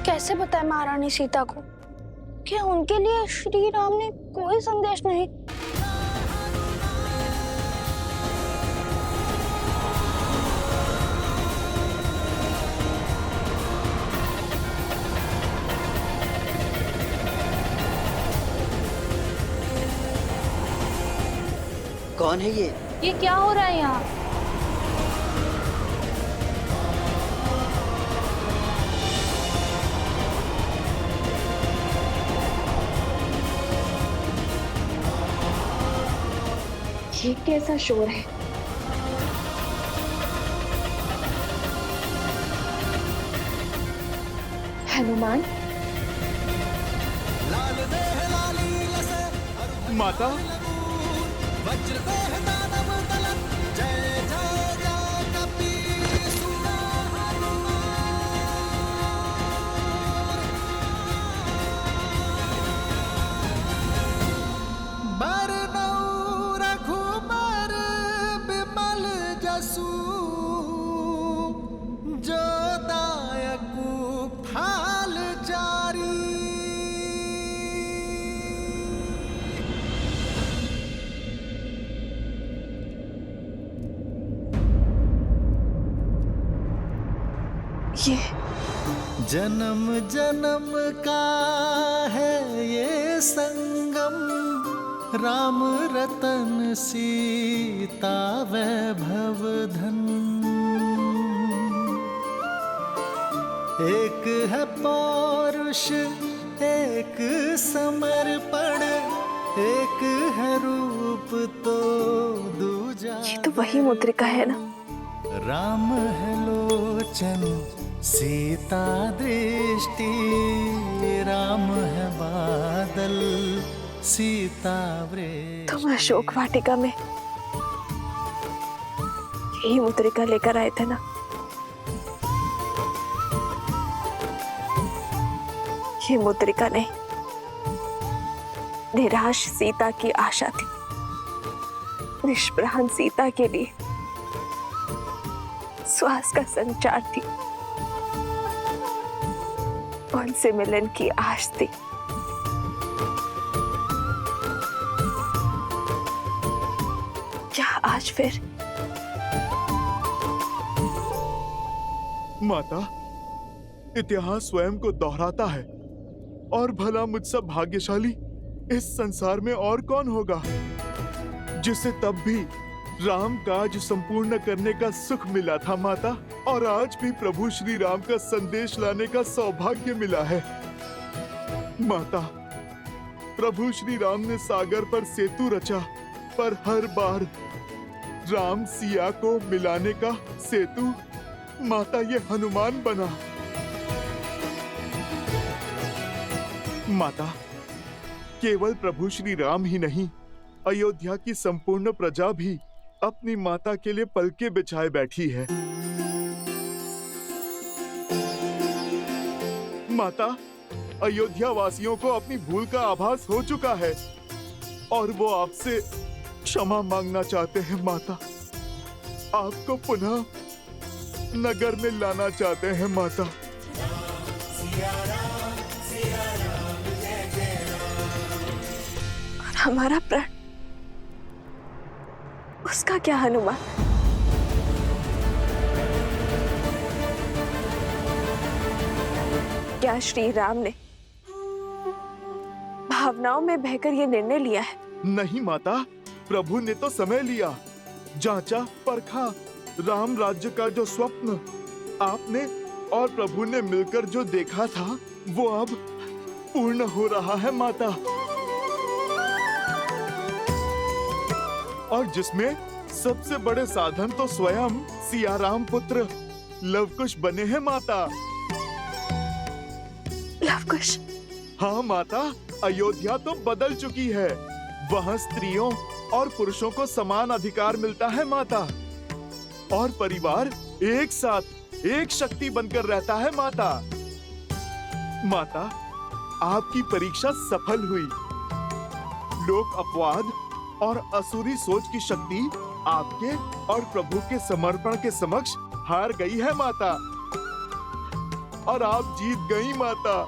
कैसे बताए महारानी सीता को कि उनके लिए श्री राम ने कोई संदेश नहीं?
कौन है ये
क्या हो रहा है यहाँ?
ये कैसा शोर है? हनुमान,
माता,
ये
जन्म जन्म का है ये संगम, राम रतन सीता वैभव धन। एक है पौरुष, एक समर्पण, एक है रूप तो दूजा।
ये तो वही मुद्रिका है ना?
राम है लोचन, सीता दृष्टि, राम है बादल, सीता वृष्टि।
तुम अशोक वाटिका में यही मुद्रिका लेकर आए थे ना? ये मुद्रिका नहीं, निराश सीता की आशा थी, निष्प्राण सीता के लिए श्वास का संचार थी, उनसे मिलन की आश थी। क्या आज फिर?
माता, इतिहास स्वयं को दोहराता है, और भला मुझसे भाग्यशाली इस संसार में और कौन होगा जिसे तब भी राम काज संपूर्ण करने का सुख मिला था माता, और आज भी प्रभु श्री राम का संदेश लाने का सौभाग्य मिला है। माता, प्रभु श्री राम ने सागर पर सेतु रचा, पर हर बार राम सिया को मिलाने का सेतु माता ये हनुमान बना। माता, केवल प्रभु श्री राम ही नहीं, अयोध्या की संपूर्ण प्रजा भी अपनी माता के लिए पलके बिछाए बैठी है। माता, अयोध्या वासियों को अपनी भूल का आभास हो चुका है और वो आपसे क्षमा मांगना चाहते हैं। माता, आपको पुनः नगर में लाना चाहते हैं। माता,
और हमारा प्रण, उसका क्या हनुमान? क्या श्री राम ने भावनाओं में बहकर ये निर्णय लिया है?
नहीं माता, प्रभु ने तो समय लिया, जांचा परखा। राम राज्य का जो स्वप्न आपने और प्रभु ने मिलकर जो देखा था, वो अब पूर्ण हो रहा है माता। और जिसमें सबसे बड़े साधन तो स्वयं सियाराम पुत्र लवकुश बने हैं माता।
लवकुश?
हाँ माता, अयोध्या तो बदल चुकी है। वहाँ स्त्रियों और पुरुषों को समान अधिकार मिलता है माता, और परिवार एक साथ एक शक्ति बनकर रहता है माता। माता, आपकी परीक्षा सफल हुई। लोक अपवाद और असुरी सोच की शक्ति आपके और प्रभु के समर्पण के समक्ष हार गई है माता, और आप जीत गई माता।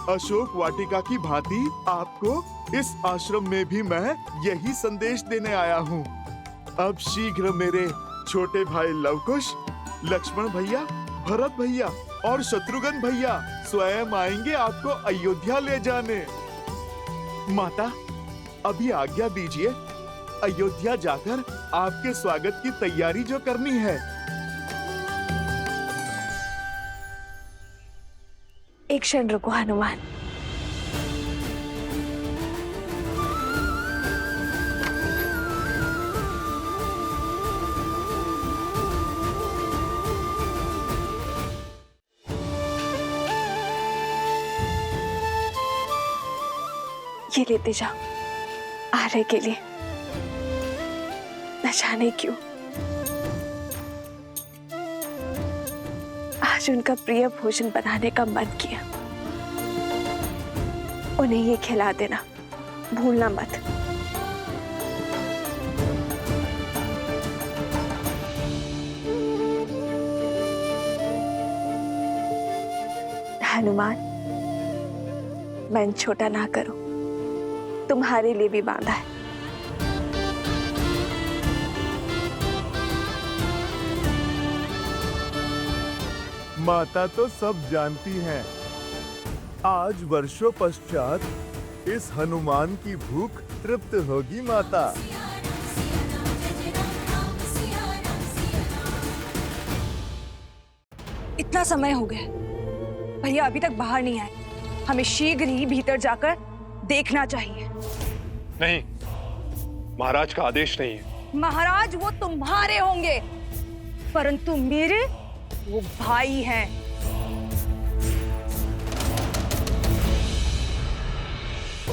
अशोक वाटिका की भांति आपको इस आश्रम में भी मैं यही संदेश देने आया हूँ। अब शीघ्र मेरे छोटे भाई लवकुश, लक्ष्मण भैया, भरत भैया और शत्रुघ्न भैया स्वयं आएंगे आपको अयोध्या ले जाने। माता, अभी आज्ञा दीजिए, अयोध्या जाकर आपके स्वागत की तैयारी जो करनी है।
एक क्षण रुको हनुमान। ये लेते जाओ आर्य के लिए। न जाने क्यों आज उनका प्रिय भोजन बनाने का मन किया। उन्हें ये खिला देना, भूलना मत। हनुमान, मन छोटा ना करो, तुम्हारे लिए भी बांधा है।
माता तो सब जानती हैं। आज वर्षों पश्चात इस हनुमान की भूख तृप्त होगी माता।
इतना समय हो गया, भैया अभी तक बाहर नहीं आए। हमें शीघ्र ही भीतर जाकर देखना चाहिए।
नहीं, महाराज का आदेश नहीं है।
महाराज वो तुम्हारे होंगे, परंतु मेरे वो भाई हैं।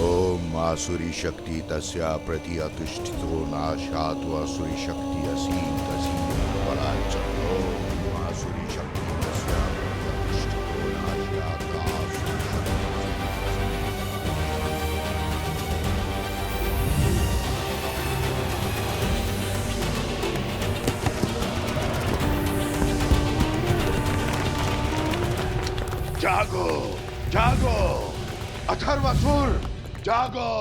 ओम आसुरी शक्ति तस्या प्रति अतिष्ठितो नाशात् आसुरी शक्ति असीम तसीम पराच। ओम आसुरी शक्ति तस्या प्रति अतिष्ठितो नाशात् आसुरी जागो, जागो, अथर्वासुर, जागो।